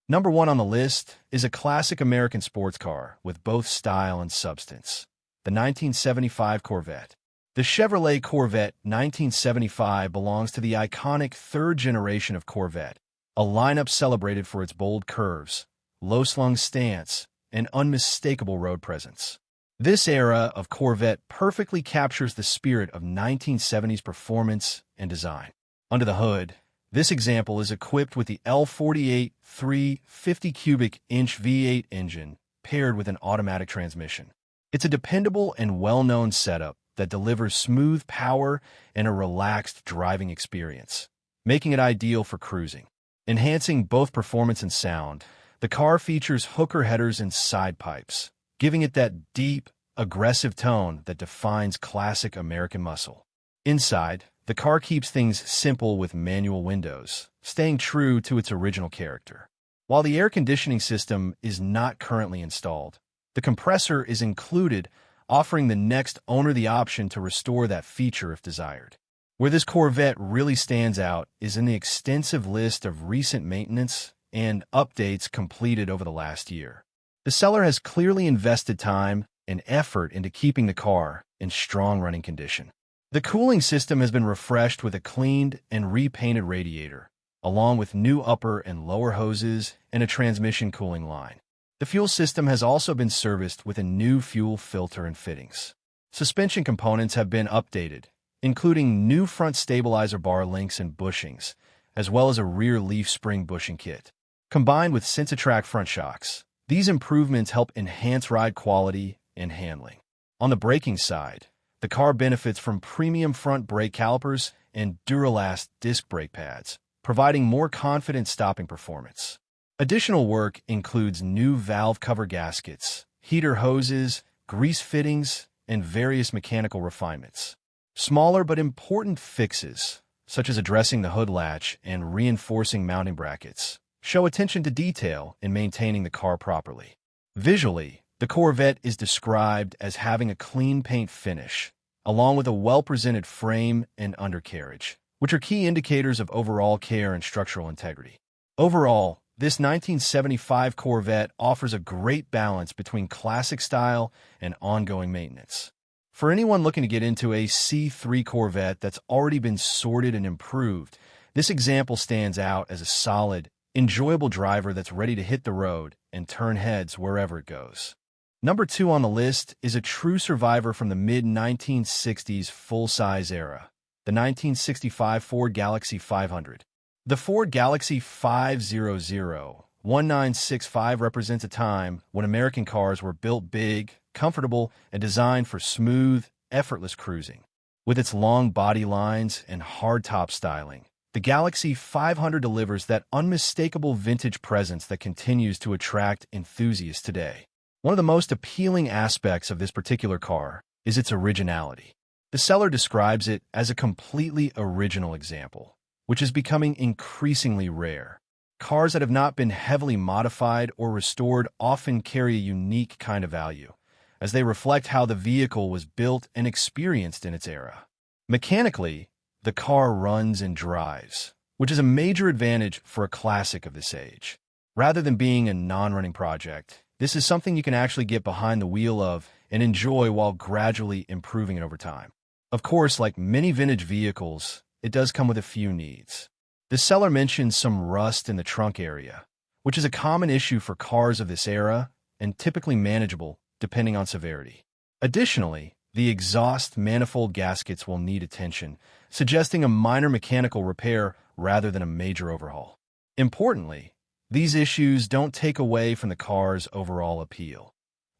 Number one on the list is a classic American sports car with both style and substance, the 1975 Corvette. The Chevrolet Corvette 1975 belongs to the iconic third generation of Corvette, a lineup celebrated for its bold curves, low-slung stance, and unmistakable road presence. This era of Corvette perfectly captures the spirit of 1970s performance and design. Under the hood, this example is equipped with the L48 350 cubic inch V8 engine paired with an automatic transmission. It's a dependable and well-known setup that delivers smooth power and a relaxed driving experience, making it ideal for cruising. Enhancing both performance and sound, the car features hooker headers and side pipes, giving it that deep, aggressive tone that defines classic American muscle. Inside, the car keeps things simple with manual windows, staying true to its original character. While the air conditioning system is not currently installed, the compressor is included, offering the next owner the option to restore that feature if desired. Where this Corvette really stands out is in the extensive list of recent maintenance and updates completed over the last year. The seller has clearly invested time and effort into keeping the car in strong running condition. The cooling system has been refreshed with a cleaned and repainted radiator, along with new upper and lower hoses and a transmission cooling line. The fuel system has also been serviced with a new fuel filter and fittings. Suspension components have been updated, including new front stabilizer bar links and bushings, as well as a rear leaf spring bushing kit. Combined with Sensatrack front shocks, these improvements help enhance ride quality and handling. On the braking side, the car benefits from premium front brake calipers and Duralast disc brake pads, providing more confident stopping performance. Additional work includes new valve cover gaskets, heater hoses, grease fittings, and various mechanical refinements. Smaller but important fixes, such as addressing the hood latch and reinforcing mounting brackets, show attention to detail in maintaining the car properly. Visually, the Corvette is described as having a clean paint finish, along with a well-presented frame and undercarriage, which are key indicators of overall care and structural integrity. Overall, this 1975 Corvette offers a great balance between classic style and ongoing maintenance. For anyone looking to get into a C3 Corvette that's already been sorted and improved, this example stands out as a solid, enjoyable driver that's ready to hit the road and turn heads wherever it goes. Number two on the list is a true survivor from the mid-1960s full-size era, the 1965 Ford Galaxie 500. The Ford Galaxie 500-1965 represents a time when American cars were built big, comfortable, and designed for smooth, effortless cruising. With its long body lines and hardtop styling, the Galaxie 500 delivers that unmistakable vintage presence that continues to attract enthusiasts today. One of the most appealing aspects of this particular car is its originality. The seller describes it as a completely original example, which is becoming increasingly rare. Cars that have not been heavily modified or restored often carry a unique kind of value, as they reflect how the vehicle was built and experienced in its era. Mechanically, the car runs and drives, which is a major advantage for a classic of this age. Rather than being a non-running project, this is something you can actually get behind the wheel of and enjoy while gradually improving it over time. Of course, like many vintage vehicles, it does come with a few needs. The seller mentions some rust in the trunk area, which is a common issue for cars of this era and typically manageable depending on severity. Additionally, the exhaust manifold gaskets will need attention, suggesting a minor mechanical repair rather than a major overhaul. Importantly, these issues don't take away from the car's overall appeal.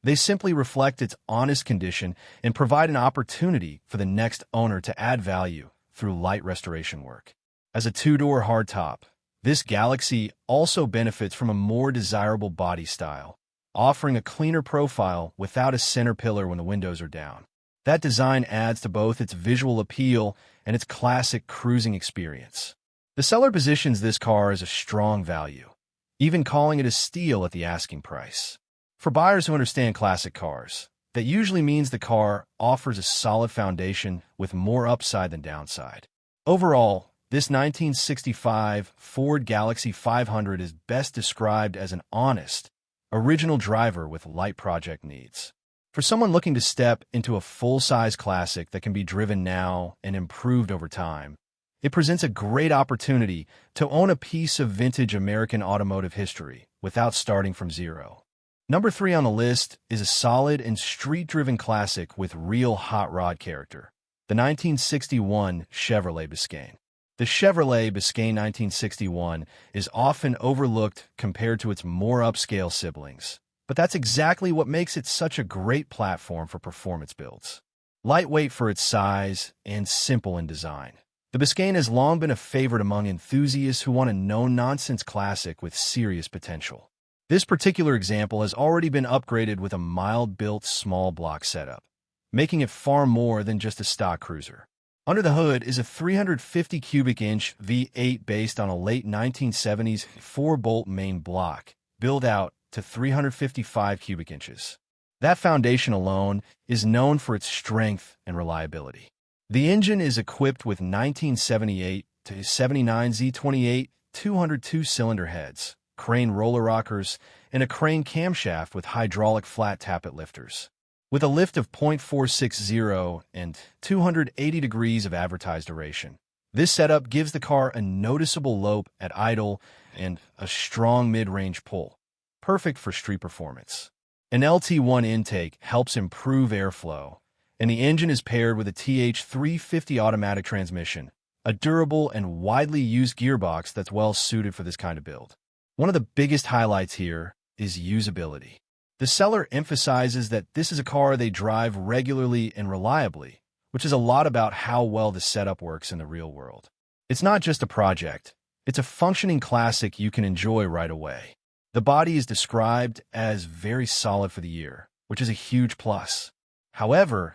They simply reflect its honest condition and provide an opportunity for the next owner to add value through light restoration work. As a two-door hardtop, this Galaxie also benefits from a more desirable body style, offering a cleaner profile without a center pillar when the windows are down. That design adds to both its visual appeal and its classic cruising experience. The seller positions this car as a strong value, even calling it a steal at the asking price. For buyers who understand classic cars, that usually means the car offers a solid foundation with more upside than downside. Overall, This 1965 Ford Galaxie 500 is best described as an honest, original driver with light project needs. For someone looking to step into a full-size classic that can be driven now and improved over time, it presents a great opportunity to own a piece of vintage American automotive history without starting from zero. Number 3 on the list is a solid and street-driven classic with real hot rod character, the 1961 Chevrolet Biscayne. The Chevrolet Biscayne 1961 is often overlooked compared to its more upscale siblings, but that's exactly what makes it such a great platform for performance builds. Lightweight for its size and simple in design, the Biscayne has long been a favorite among enthusiasts who want a no-nonsense classic with serious potential. This particular example has already been upgraded with a mild-built small block setup, making it far more than just a stock cruiser. Under the hood is a 350 cubic inch V8 based on a late 1970s 4-bolt main block, built out to 355 cubic inches. That foundation alone is known for its strength and reliability. The engine is equipped with 1978 to 79 Z28 202-cylinder heads, crane roller rockers, and a crane camshaft with hydraulic flat tappet lifters. With a lift of 0.460 and 280 degrees of advertised duration, this setup gives the car a noticeable lope at idle and a strong mid-range pull, perfect for street performance. An LT1 intake helps improve airflow, and the engine is paired with a TH350 automatic transmission, a durable and widely used gearbox that's well suited for this kind of build. One of the biggest highlights here is usability. The seller emphasizes that this is a car they drive regularly and reliably, which is a lot about how well the setup works in the real world. It's not just a project, it's a functioning classic you can enjoy right away. The body is described as very solid for the year, which is a huge plus. However,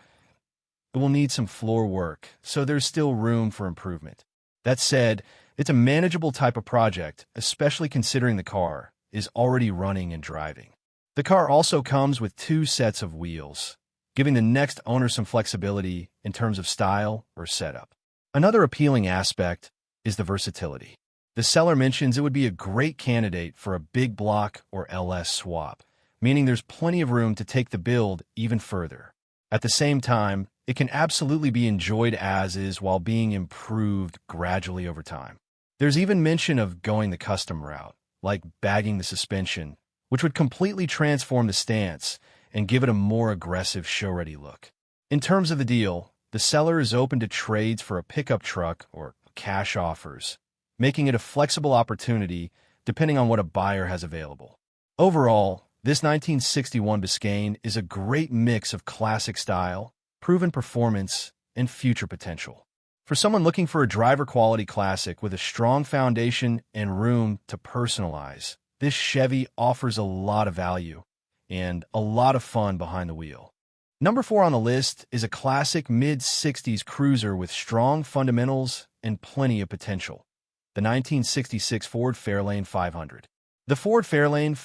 it will need some floor work, so there's still room for improvement. That said, it's a manageable type of project, especially considering the car is already running and driving. The car also comes with 2 sets of wheels, giving the next owner some flexibility in terms of style or setup. Another appealing aspect is the versatility. The seller mentions it would be a great candidate for a big block or LS swap, meaning there's plenty of room to take the build even further. At the same time, it can absolutely be enjoyed as is while being improved gradually over time. There's even mention of going the custom route, like bagging the suspension, which would completely transform the stance and give it a more aggressive show-ready look. In terms of the deal, the seller is open to trades for a pickup truck or cash offers, making it a flexible opportunity depending on what a buyer has available. Overall, this 1961 Biscayne is a great mix of classic style, proven performance, and future potential. For someone looking for a driver-quality classic with a strong foundation and room to personalize, this Chevy offers a lot of value and a lot of fun behind the wheel. Number 4 on the list is a classic mid-60s cruiser with strong fundamentals and plenty of potential, the 1966 Ford Fairlane 500. The Ford Fairlane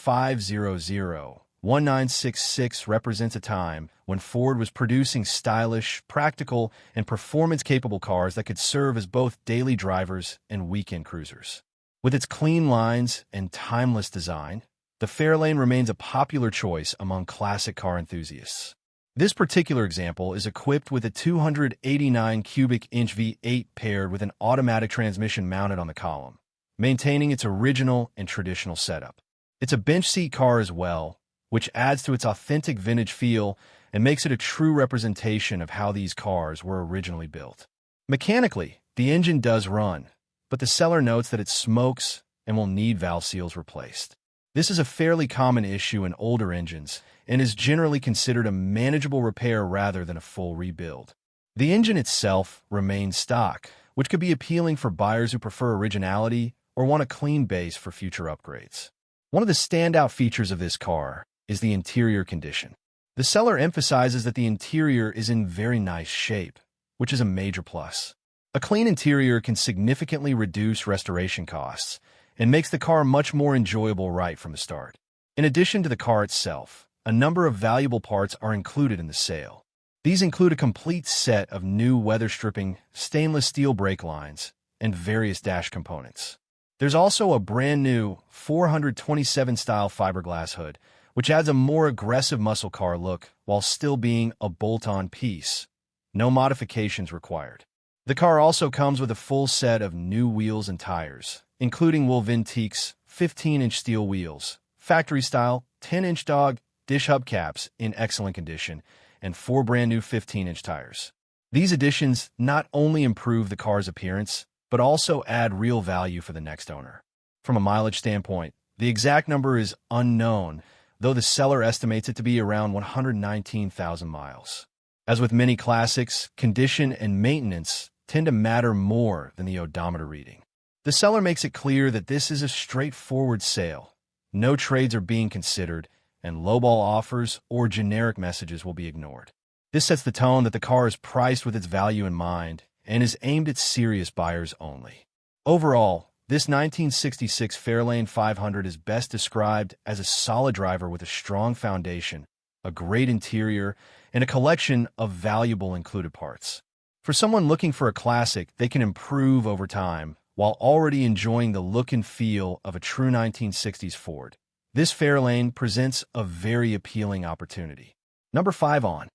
500-1966 represents a time when Ford was producing stylish, practical, and performance-capable cars that could serve as both daily drivers and weekend cruisers. With its clean lines and timeless design, the Fairlane remains a popular choice among classic car enthusiasts. This particular example is equipped with a 289 cubic inch V8 paired with an automatic transmission mounted on the column, maintaining its original and traditional setup. It's a bench seat car as well, which adds to its authentic vintage feel and makes it a true representation of how these cars were originally built. Mechanically, the engine does run, but the seller notes that it smokes and will need valve seals replaced. This is a fairly common issue in older engines and is generally considered a manageable repair rather than a full rebuild. The engine itself remains stock, which could be appealing for buyers who prefer originality or want a clean base for future upgrades. One of the standout features of this car is the interior condition. The seller emphasizes that the interior is in very nice shape, which is a major plus. A clean interior can significantly reduce restoration costs and makes the car much more enjoyable right from the start. In addition to the car itself, a number of valuable parts are included in the sale. These include a complete set of new weather-stripping stainless steel brake lines and various dash components. There's also a brand new 427 style fiberglass hood, which adds a more aggressive muscle car look while still being a bolt-on piece. No modifications required. The car also comes with a full set of new wheels and tires, including Wolvintique's 15-inch steel wheels, factory-style 10-inch dog dish hubcaps in excellent condition, and 4 brand new 15-inch tires. These additions not only improve the car's appearance, but also add real value for the next owner. From a mileage standpoint, the exact number is unknown, though the seller estimates it to be around 119,000 miles. As with many classics, condition and maintenance tend to matter more than the odometer reading. The seller makes it clear that this is a straightforward sale. No trades are being considered, and lowball offers or generic messages will be ignored. This sets the tone that the car is priced with its value in mind and is aimed at serious buyers only. Overall, this 1966 Fairlane 500 is best described as a solid driver with a strong foundation, a great interior, and a collection of valuable included parts. For someone looking for a classic, they can improve over time while already enjoying the look and feel of a true 1960s Ford. This Fairlane presents a very appealing opportunity. Number 5 on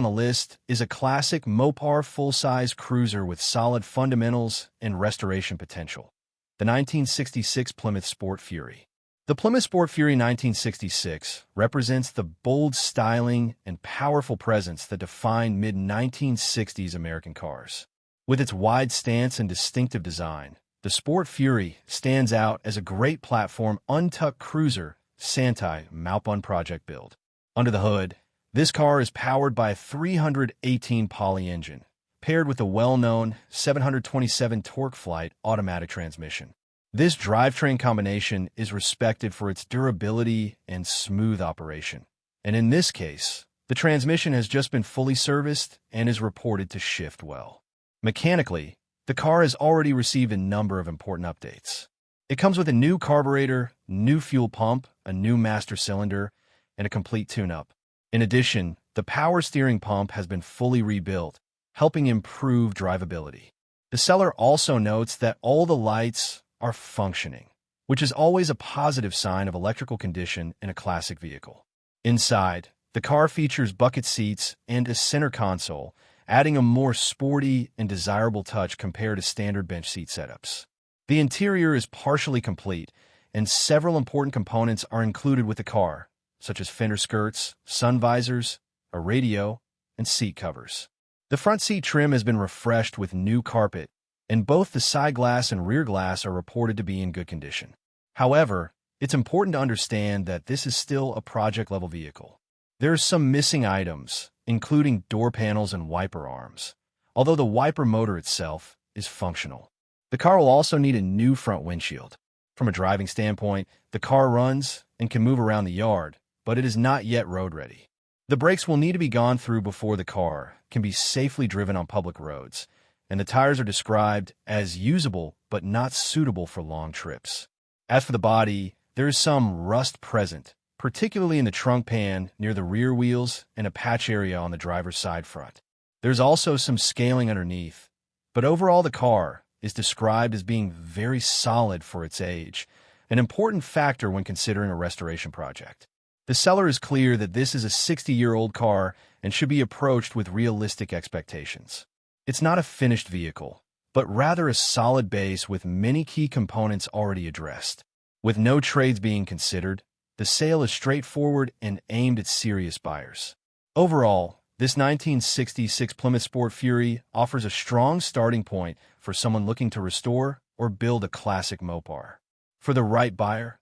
the list is a classic Mopar full-size cruiser with solid fundamentals and restoration potential. The 1966 Plymouth Sport Fury. The Plymouth Sport Fury 1966 represents the bold styling and powerful presence that defined mid-1960s American cars. With its wide stance and distinctive design, the Sport Fury stands out as a great platform untucked cruiser Santai Maupun project build. Under the hood, this car is powered by a 318 poly engine, paired with the well-known 727 TorqueFlite automatic transmission. This drivetrain combination is respected for its durability and smooth operation. And in this case, the transmission has just been fully serviced and is reported to shift well. Mechanically, the car has already received a number of important updates. It comes with a new carburetor, new fuel pump, a new master cylinder, and a complete tune-up. In addition, the power steering pump has been fully rebuilt, helping improve drivability. The seller also notes that all the lights are functioning, which is always a positive sign of electrical condition in a classic vehicle. Inside, the car features bucket seats and a center console, adding a more sporty and desirable touch compared to standard bench seat setups. The interior is partially complete, and several important components are included with the car, such as fender skirts, sun visors, a radio, and seat covers. The front seat trim has been refreshed with new carpet, and both the side glass and rear glass are reported to be in good condition. However, it's important to understand that this is still a project-level vehicle. There are some missing items, including door panels and wiper arms, although the wiper motor itself is functional. The car will also need a new front windshield. From a driving standpoint, the car runs and can move around the yard, but it is not yet road-ready. The brakes will need to be gone through before the car can be safely driven on public roads, and the tires are described as usable but not suitable for long trips. As for the body, there is some rust present, particularly in the trunk pan near the rear wheels and a patch area on the driver's side front. There's also some scaling underneath, but overall the car is described as being very solid for its age, an important factor when considering a restoration project. The seller is clear that this is a 60-year-old car and should be approached with realistic expectations. It's not a finished vehicle, but rather a solid base with many key components already addressed. With no trades being considered, the sale is straightforward and aimed at serious buyers. Overall, this 1966 Plymouth Sport Fury offers a strong starting point for someone looking to restore or build a classic Mopar. For the right buyer,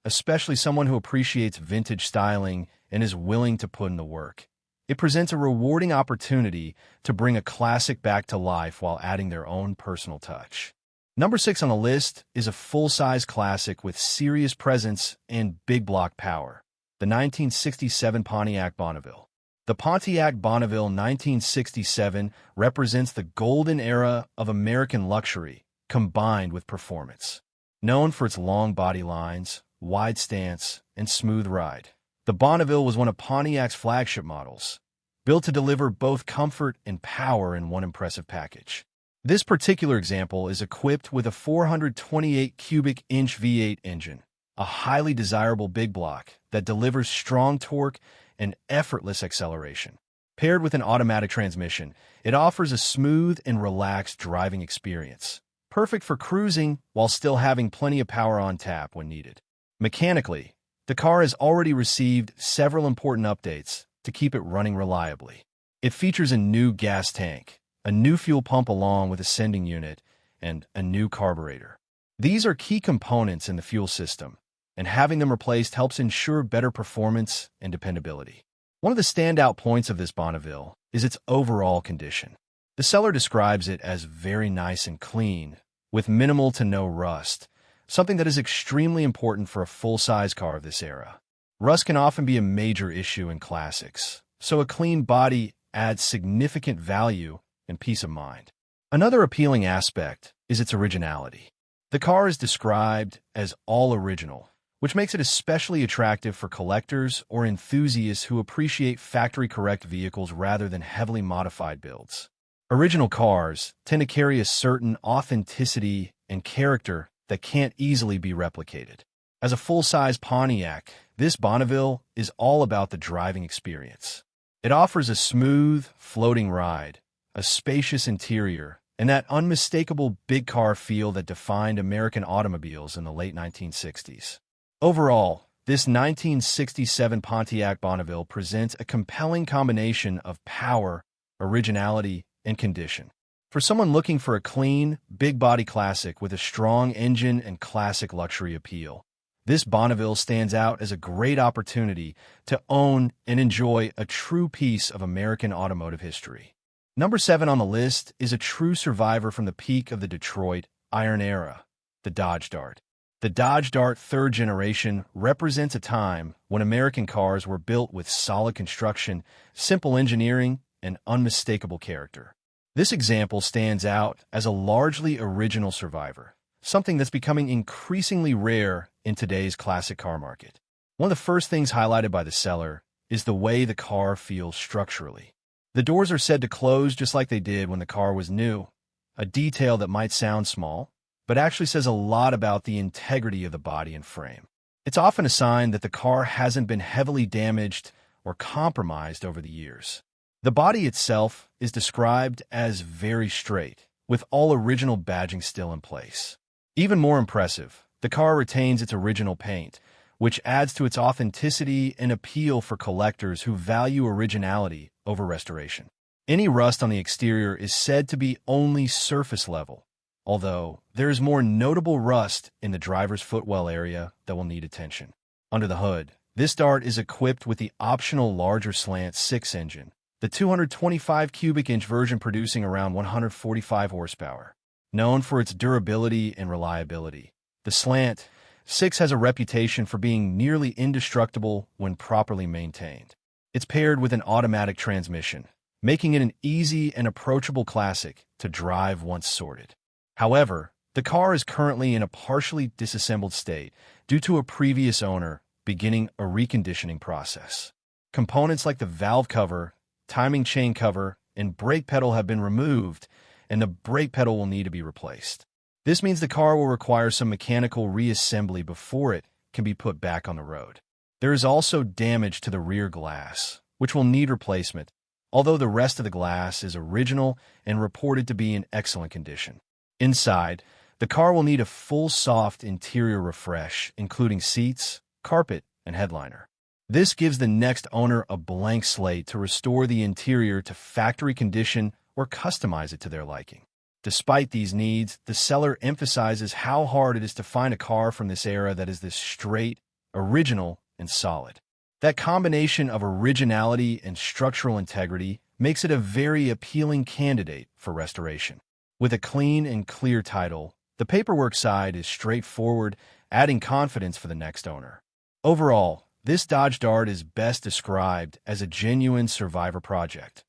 especially someone who appreciates vintage styling and is willing to put in the work, it presents a rewarding opportunity to bring a classic back to life while adding their own personal touch. Number 6 on the list is a full-size classic with serious presence and big block power, the 1967 Pontiac Bonneville. The Pontiac Bonneville 1967 represents the golden era of American luxury combined with performance. Known for its long body lines, wide stance, and smooth ride, the Bonneville was one of Pontiac's flagship models, built to deliver both comfort and power in one impressive package. This particular example is equipped with a 428 cubic inch V8 engine, a highly desirable big block that delivers strong torque and effortless acceleration. Paired with an automatic transmission, it offers a smooth and relaxed driving experience, perfect for cruising while still having plenty of power on tap when needed. Mechanically, the car has already received several important updates to keep it running reliably. It features a new gas tank, a new fuel pump along with a sending unit, and a new carburetor. These are key components in the fuel system, and having them replaced helps ensure better performance and dependability. One of the standout points of this Bonneville is its overall condition. The seller describes it as very nice and clean, with minimal to no rust, something that is extremely important for a full-size car of this era. Rust can often be a major issue in classics, so a clean body adds significant value and peace of mind. Another appealing aspect is its originality. The car is described as all original, which makes it especially attractive for collectors or enthusiasts who appreciate factory-correct vehicles rather than heavily modified builds. Original cars tend to carry a certain authenticity and character that can't easily be replicated. As a full-size Pontiac, this Bonneville is all about the driving experience. It offers a smooth, floating ride, a spacious interior, and that unmistakable big car feel that defined American automobiles in the late 1960s. Overall, this 1967 Pontiac Bonneville presents a compelling combination of power, originality, and condition. For someone looking for a clean, big-body classic with a strong engine and classic luxury appeal, this Bonneville stands out as a great opportunity to own and enjoy a true piece of American automotive history. Number 7 on the list is a true survivor from the peak of the Detroit Iron Era, the Dodge Dart. The Dodge Dart third generation represents a time when American cars were built with solid construction, simple engineering, and unmistakable character. This example stands out as a largely original survivor, something that's becoming increasingly rare in today's classic car market. One of the first things highlighted by the seller is the way the car feels structurally. The doors are said to close just like they did when the car was new, a detail that might sound small, but actually says a lot about the integrity of the body and frame. It's often a sign that the car hasn't been heavily damaged or compromised over the years. The body itself is described as very straight, with all original badging still in place. Even more impressive, the car retains its original paint, which adds to its authenticity and appeal for collectors who value originality over restoration. Any rust on the exterior is said to be only surface level, although there is more notable rust in the driver's footwell area that will need attention. Under the hood, this Dart is equipped with the optional larger Slant 6 engine, the 225 cubic inch version producing around 145 horsepower. Known for its durability and reliability, the Slant 6 has a reputation for being nearly indestructible when properly maintained. It's paired with an automatic transmission, making it an easy and approachable classic to drive once sorted. However, the car is currently in a partially disassembled state due to a previous owner beginning a reconditioning process. Components like the valve cover, timing chain cover, and brake pedal have been removed, and the brake pedal will need to be replaced. This means the car will require some mechanical reassembly before it can be put back on the road. There is also damage to the rear glass, which will need replacement, although the rest of the glass is original and reported to be in excellent condition. Inside, the car will need a full soft interior refresh, including seats, carpet, and headliner. This gives the next owner a blank slate to restore the interior to factory condition or customize it to their liking. Despite these needs, the seller emphasizes how hard it is to find a car from this era that is this straight, original, and solid. That combination of originality and structural integrity makes it a very appealing candidate for restoration. With a clean and clear title, the paperwork side is straightforward, adding confidence for the next owner. Overall, this Dodge Dart is best described as a genuine survivor project,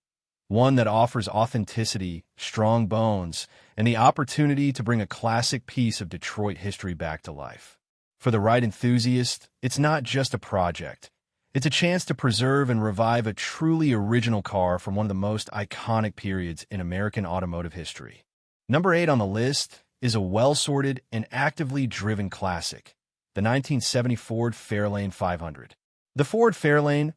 one that offers authenticity, strong bones, and the opportunity to bring a classic piece of Detroit history back to life. For the right enthusiast, it's not just a project. It's a chance to preserve and revive a truly original car from one of the most iconic periods in American automotive history. Number 8 on the list is a well-sorted and actively driven classic, the 1970 Ford Fairlane 500. The Ford Fairlane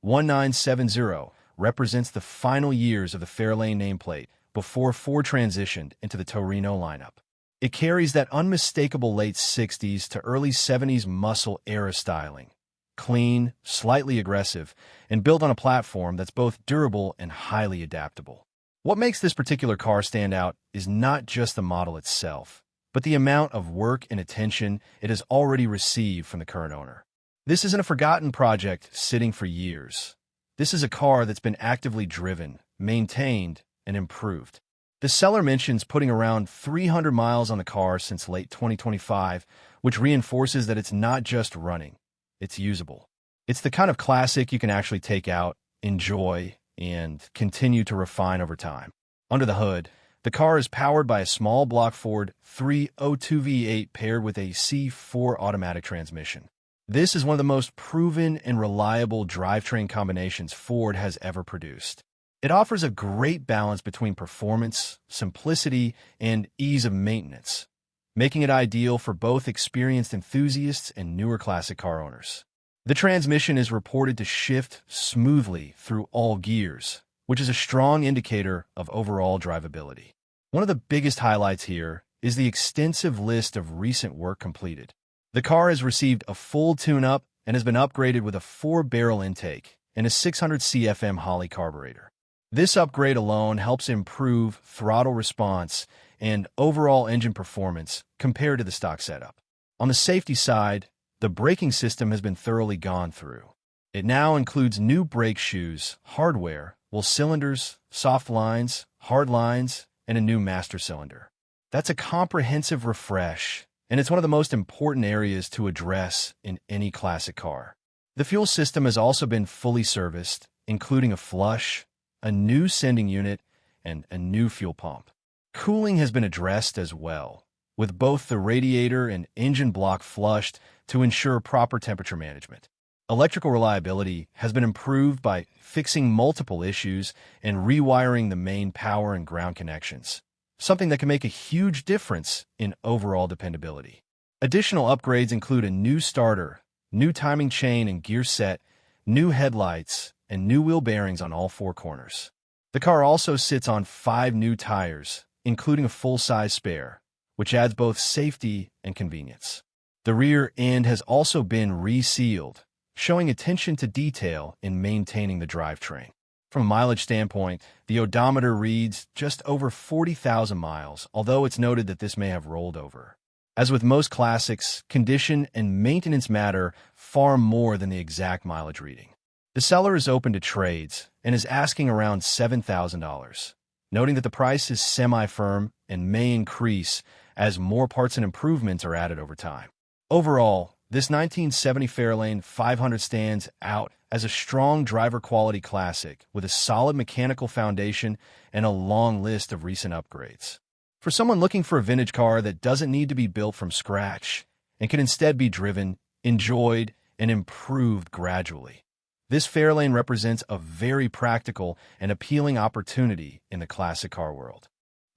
500-1970 represents the final years of the Fairlane nameplate before Ford transitioned into the Torino lineup. It carries that unmistakable late 60s to early 70s muscle-era styling. Clean, slightly aggressive, and built on a platform that's both durable and highly adaptable. What makes this particular car stand out is not just the model itself, but the amount of work and attention it has already received from the current owner. This isn't a forgotten project sitting for years. This is a car that's been actively driven, maintained, and improved. The seller mentions putting around 300 miles on the car since late 2025, which reinforces that it's not just running, it's usable. It's the kind of classic you can actually take out, enjoy, and continue to refine over time. Under the hood, the car is powered by a small block Ford 302 V8 paired with a C4 automatic transmission. This is one of the most proven and reliable drivetrain combinations Ford has ever produced. It offers a great balance between performance, simplicity, and ease of maintenance, making it ideal for both experienced enthusiasts and newer classic car owners. The transmission is reported to shift smoothly through all gears, which is a strong indicator of overall drivability. One of the biggest highlights here is the extensive list of recent work completed. The car has received a full tune-up and has been upgraded with a 4-barrel intake and a 600 CFM Holley carburetor. This upgrade alone helps improve throttle response and overall engine performance compared to the stock setup. On the safety side, the braking system has been thoroughly gone through. It now includes new brake shoes, hardware, cylinders, soft lines, hard lines, and a new master cylinder. That's a comprehensive refresh, and it's one of the most important areas to address in any classic car. The fuel system has also been fully serviced, including a flush, a new sending unit, and a new fuel pump. Cooling has been addressed as well, with both the radiator and engine block flushed to ensure proper temperature management. Electrical reliability has been improved by fixing multiple issues and rewiring the main power and ground connections, something that can make a huge difference in overall dependability. Additional upgrades include a new starter, new timing chain and gear set, new headlights, and new wheel bearings on all 4 corners. The car also sits on 5 new tires, including a full-size spare, which adds both safety and convenience. The rear end has also been resealed, showing attention to detail in maintaining the drivetrain. From a mileage standpoint, the odometer reads just over 40,000 miles, although it's noted that this may have rolled over. As with most classics, condition and maintenance matter far more than the exact mileage reading. The seller is open to trades and is asking around $7,000, noting that the price is semi-firm and may increase as more parts and improvements are added over time. Overall, this 1970 Fairlane 500 stands out as a strong driver quality classic with a solid mechanical foundation and a long list of recent upgrades. For someone looking for a vintage car that doesn't need to be built from scratch and can instead be driven, enjoyed, and improved gradually, this Fairlane represents a very practical and appealing opportunity in the classic car world.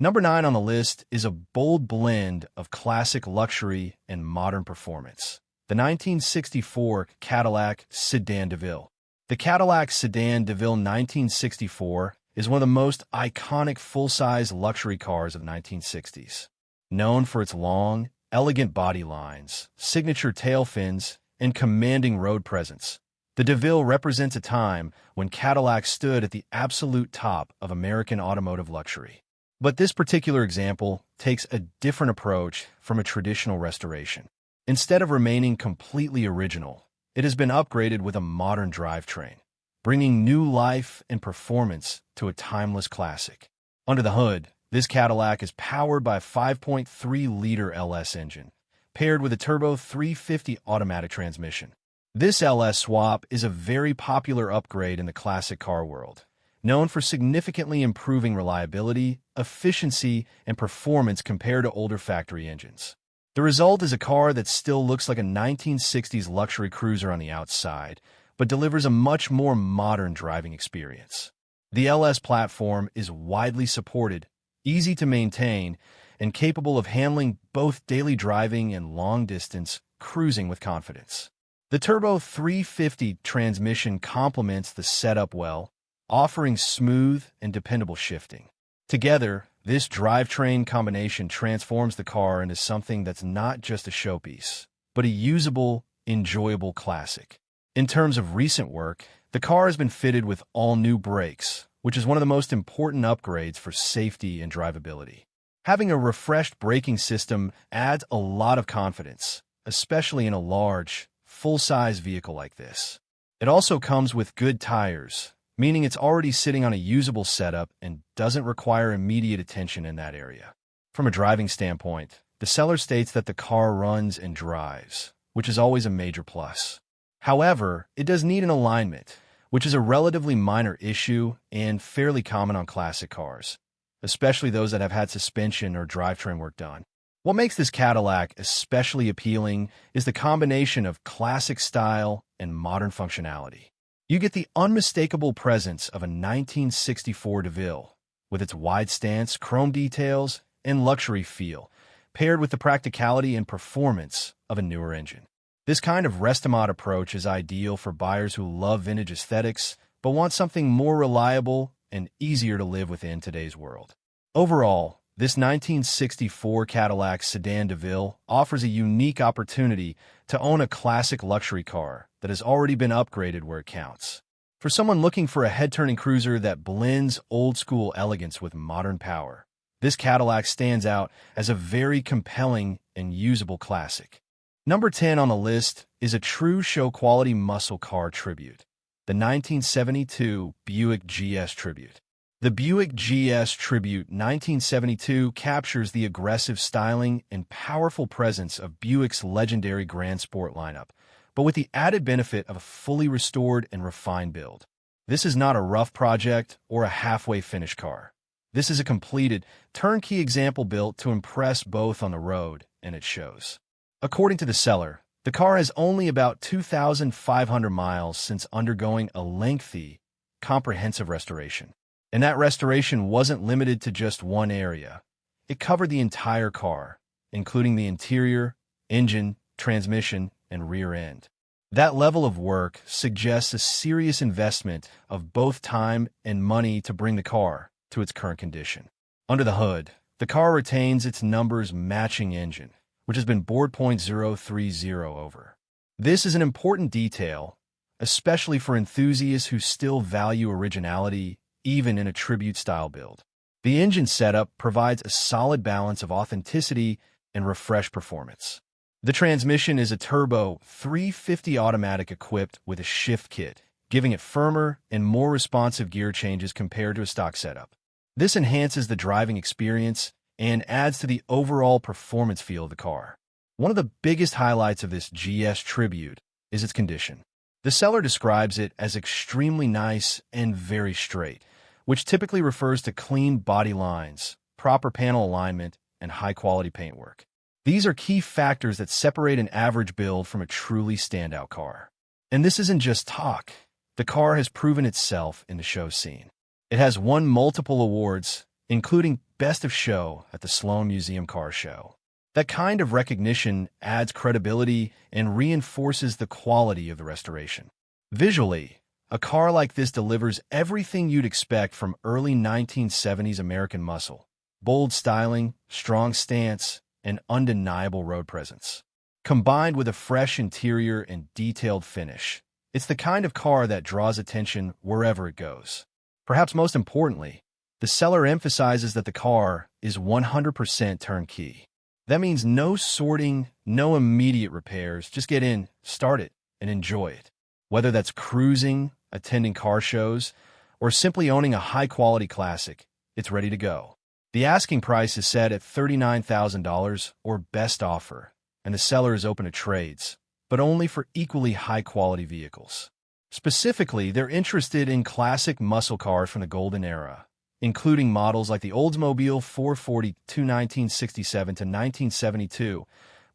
Number 9 on the list is a bold blend of classic luxury and modern performance. The 1964 Cadillac Sedan DeVille. The Cadillac Sedan DeVille 1964 is one of the most iconic full-size luxury cars of the 1960s. Known for its long, elegant body lines, signature tail fins, and commanding road presence, the DeVille represents a time when Cadillac stood at the absolute top of American automotive luxury. But this particular example takes a different approach from a traditional restoration. Instead of remaining completely original, it has been upgraded with a modern drivetrain, bringing new life and performance to a timeless classic. Under the hood, this Cadillac is powered by a 5.3-liter LS engine, paired with a turbo 350 automatic transmission. This LS swap is a very popular upgrade in the classic car world, known for significantly improving reliability, efficiency, and performance compared to older factory engines. The result is a car that still looks like a 1960s luxury cruiser on the outside, but delivers a much more modern driving experience. The LS platform is widely supported easy to maintain, and capable of handling both daily driving and long-distance cruising with confidence. The Turbo 350 transmission complements the setup well, offering smooth and dependable shifting. Together, this drivetrain combination transforms the car into something that's not just a showpiece, but a usable, enjoyable classic. In terms of recent work, the car has been fitted with all-new brakes, which is one of the most important upgrades for safety and drivability. Having a refreshed braking system adds a lot of confidence, especially in a large, full-size vehicle like this. It also comes with good tires, meaning it's already sitting on a usable setup and doesn't require immediate attention in that area. From a driving standpoint, the seller states that the car runs and drives, which is always a major plus. However, it does need an alignment, which is a relatively minor issue and fairly common on classic cars, especially those that have had suspension or drivetrain work done. What makes this Cadillac especially appealing is the combination of classic style and modern functionality. You get the unmistakable presence of a 1964 DeVille, with its wide stance, chrome details, and luxury feel, paired with the practicality and performance of a newer engine. This kind of rest-a-mod approach is ideal for buyers who love vintage aesthetics, but want something more reliable and easier to live within today's world. Overall, this 1964 Cadillac Sedan DeVille offers a unique opportunity to own a classic luxury car that has already been upgraded where it counts. For someone looking for a head-turning cruiser that blends old-school elegance with modern power, this Cadillac stands out as a very compelling and usable classic. Number 10 on the list is a true show-quality muscle car tribute, the 1972 Buick GS Tribute. The Buick GS Tribute 1972 captures the aggressive styling and powerful presence of Buick's legendary Grand Sport lineup, but with the added benefit of a fully restored and refined build. This is not a rough project or a halfway finished car. This is a completed, turnkey example built to impress both on the road and at shows. According to the seller, the car has only about 2,500 miles since undergoing a lengthy, comprehensive restoration. And that restoration wasn't limited to just one area. It covered the entire car, including the interior, engine, transmission, and rear end. That level of work suggests a serious investment of both time and money to bring the car to its current condition. Under the hood, the car retains its numbers matching engine, which has been bored .030 over. This is an important detail, especially for enthusiasts who still value originality even in a tribute-style build. The engine setup provides a solid balance of authenticity and refreshed performance. The transmission is a turbo 350 automatic equipped with a shift kit, giving it firmer and more responsive gear changes compared to a stock setup. This enhances the driving experience and adds to the overall performance feel of the car. One of the biggest highlights of this GS Tribute is its condition. The seller describes it as extremely nice and very straight, which typically refers to clean body lines, proper panel alignment, and high-quality paintwork. These are key factors that separate an average build from a truly standout car. And this isn't just talk. The car has proven itself in the show scene. It has won multiple awards, including Best of Show at the Sloan Museum Car Show. That kind of recognition adds credibility and reinforces the quality of the restoration. Visually, a car like this delivers everything you'd expect from early 1970s American muscle: bold styling, strong stance, and undeniable road presence. Combined with a fresh interior and detailed finish, it's the kind of car that draws attention wherever it goes. Perhaps most importantly, the seller emphasizes that the car is 100% turnkey. That means no sorting, no immediate repairs. Just get in, start it, and enjoy it. Whether that's cruising, attending car shows, or simply owning a high-quality classic, it's ready to go. The asking price is set at $39,000 or best offer, and the seller is open to trades, but only for equally high-quality vehicles. Specifically, they're interested in classic muscle cars from the golden era, including models like the Oldsmobile 442 1967 to 1972,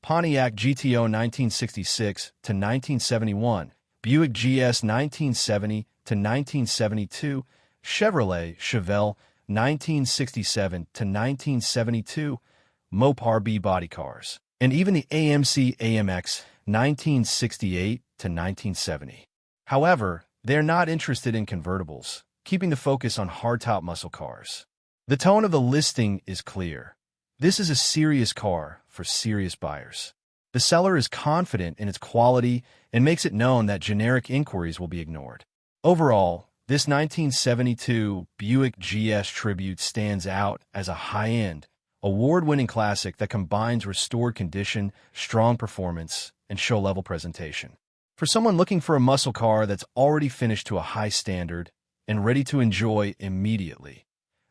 Pontiac GTO 1966 to 1971, Buick GS 1970 to 1972, Chevrolet Chevelle 1967 to 1972, Mopar B body cars, and even the AMC AMX 1968 to 1970. However, they're not interested in convertibles, keeping the focus on hardtop muscle cars. The tone of the listing is clear. This is a serious car for serious buyers. The seller is confident in its quality and makes it known that generic inquiries will be ignored. Overall, this 1972 Buick GS Tribute stands out as a high-end, award-winning classic that combines restored condition, strong performance, and show-level presentation. For someone looking for a muscle car that's already finished to a high standard and ready to enjoy immediately,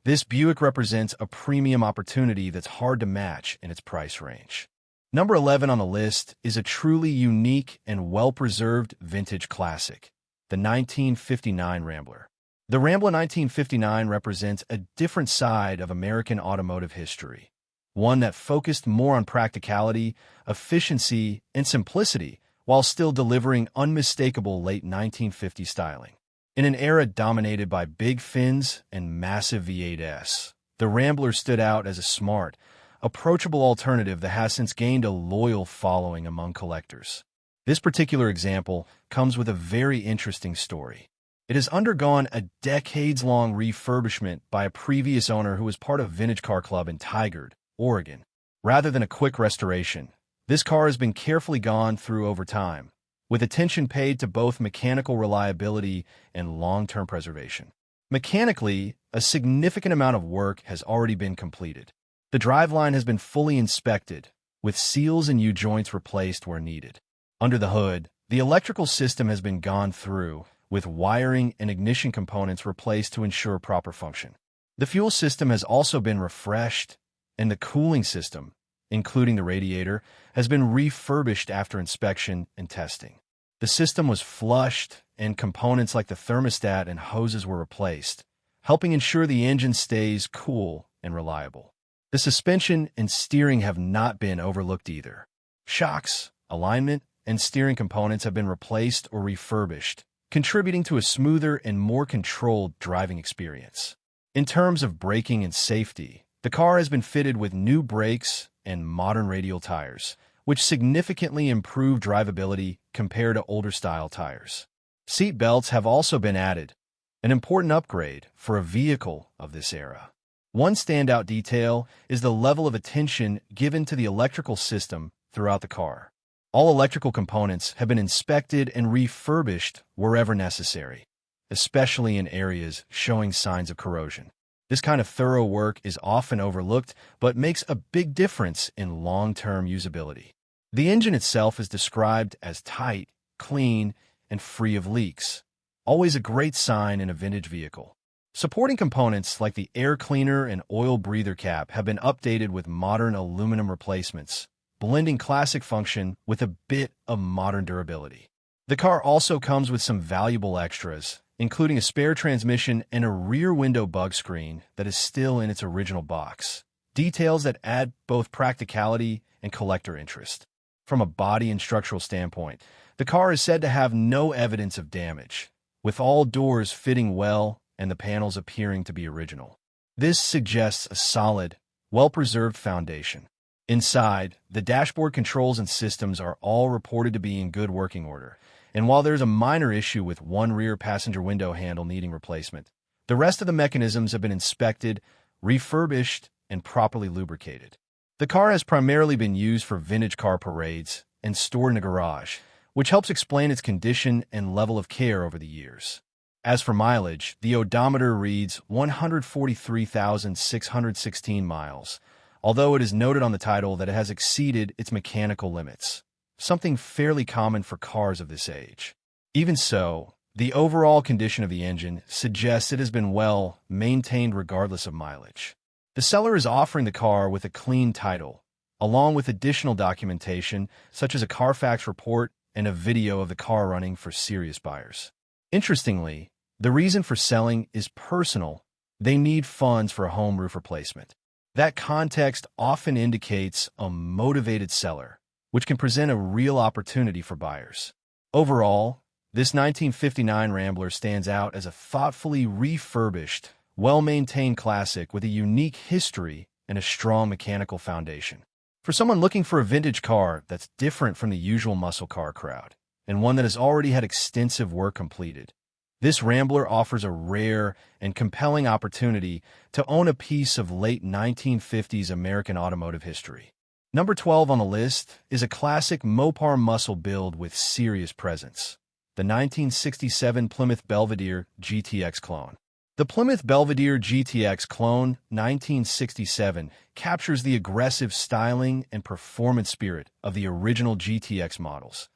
this Buick represents a premium opportunity that's hard to match in its price range. Number 11 on the list is a truly unique and well-preserved vintage classic, the 1959 Rambler. The Rambler 1959 represents a different side of American automotive history, one that focused more on practicality, efficiency, and simplicity while still delivering unmistakable late 1950s styling. In an era dominated by big fins and massive V8s, the Rambler stood out as a smart, approachable alternative that has since gained a loyal following among collectors. This particular example comes with a very interesting story. It has undergone a decades-long refurbishment by a previous owner who was part of Vintage Car Club in Tigard, Oregon. Rather than a quick restoration, this car has been carefully gone through over time, with attention paid to both mechanical reliability and long-term preservation. Mechanically, a significant amount of work has already been completed. The driveline has been fully inspected, with seals and U-joints replaced where needed. Under the hood, the electrical system has been gone through, with wiring and ignition components replaced to ensure proper function. The fuel system has also been refreshed, and the cooling system, including the radiator, has been refurbished after inspection and testing. The system was flushed, and components like the thermostat and hoses were replaced, helping ensure the engine stays cool and reliable. The suspension and steering have not been overlooked either. Shocks, alignment, and steering components have been replaced or refurbished, contributing to a smoother and more controlled driving experience. In terms of braking and safety, the car has been fitted with new brakes and modern radial tires, which significantly improve drivability compared to older-style tires. Seat belts have also been added, an important upgrade for a vehicle of this era. One standout detail is the level of attention given to the electrical system throughout the car. All electrical components have been inspected and refurbished wherever necessary, especially in areas showing signs of corrosion. This kind of thorough work is often overlooked, but makes a big difference in long-term usability. The engine itself is described as tight, clean, and free of leaks, always a great sign in a vintage vehicle. Supporting components like the air cleaner and oil breather cap have been updated with modern aluminum replacements, blending classic function with a bit of modern durability. The car also comes with some valuable extras, including a spare transmission and a rear window bug screen that is still in its original box, details that add both practicality and collector interest. From a body and structural standpoint, the car is said to have no evidence of damage, with all doors fitting well and the panels appearing to be original. This suggests a solid, well-preserved foundation. Inside, the dashboard controls and systems are all reported to be in good working order, and while there's a minor issue with one rear passenger window handle needing replacement, the rest of the mechanisms have been inspected, refurbished, and properly lubricated. The car has primarily been used for vintage car parades and stored in a garage, which helps explain its condition and level of care over the years. As for mileage, the odometer reads 143,616 miles, although it is noted on the title that it has exceeded its mechanical limits, something fairly common for cars of this age. Even so, the overall condition of the engine suggests it has been well maintained regardless of mileage. The seller is offering the car with a clean title, along with additional documentation such as a Carfax report and a video of the car running for serious buyers. Interestingly, the reason for selling is personal. They need funds for a home roof replacement. That context often indicates a motivated seller, which can present a real opportunity for buyers. Overall, this 1959 Rambler stands out as a thoughtfully refurbished, well-maintained classic with a unique history and a strong mechanical foundation. For someone looking for a vintage car that's different from the usual muscle car crowd, and one that has already had extensive work completed, this Rambler offers a rare and compelling opportunity to own a piece of late 1950s American automotive history. Number 12 on the list is a classic Mopar muscle build with serious presence, the 1967 Plymouth Belvedere GTX clone. The Plymouth Belvedere GTX clone 1967 captures the aggressive styling and performance spirit of the original GTX models,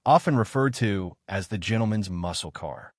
often referred to as the gentleman's muscle car.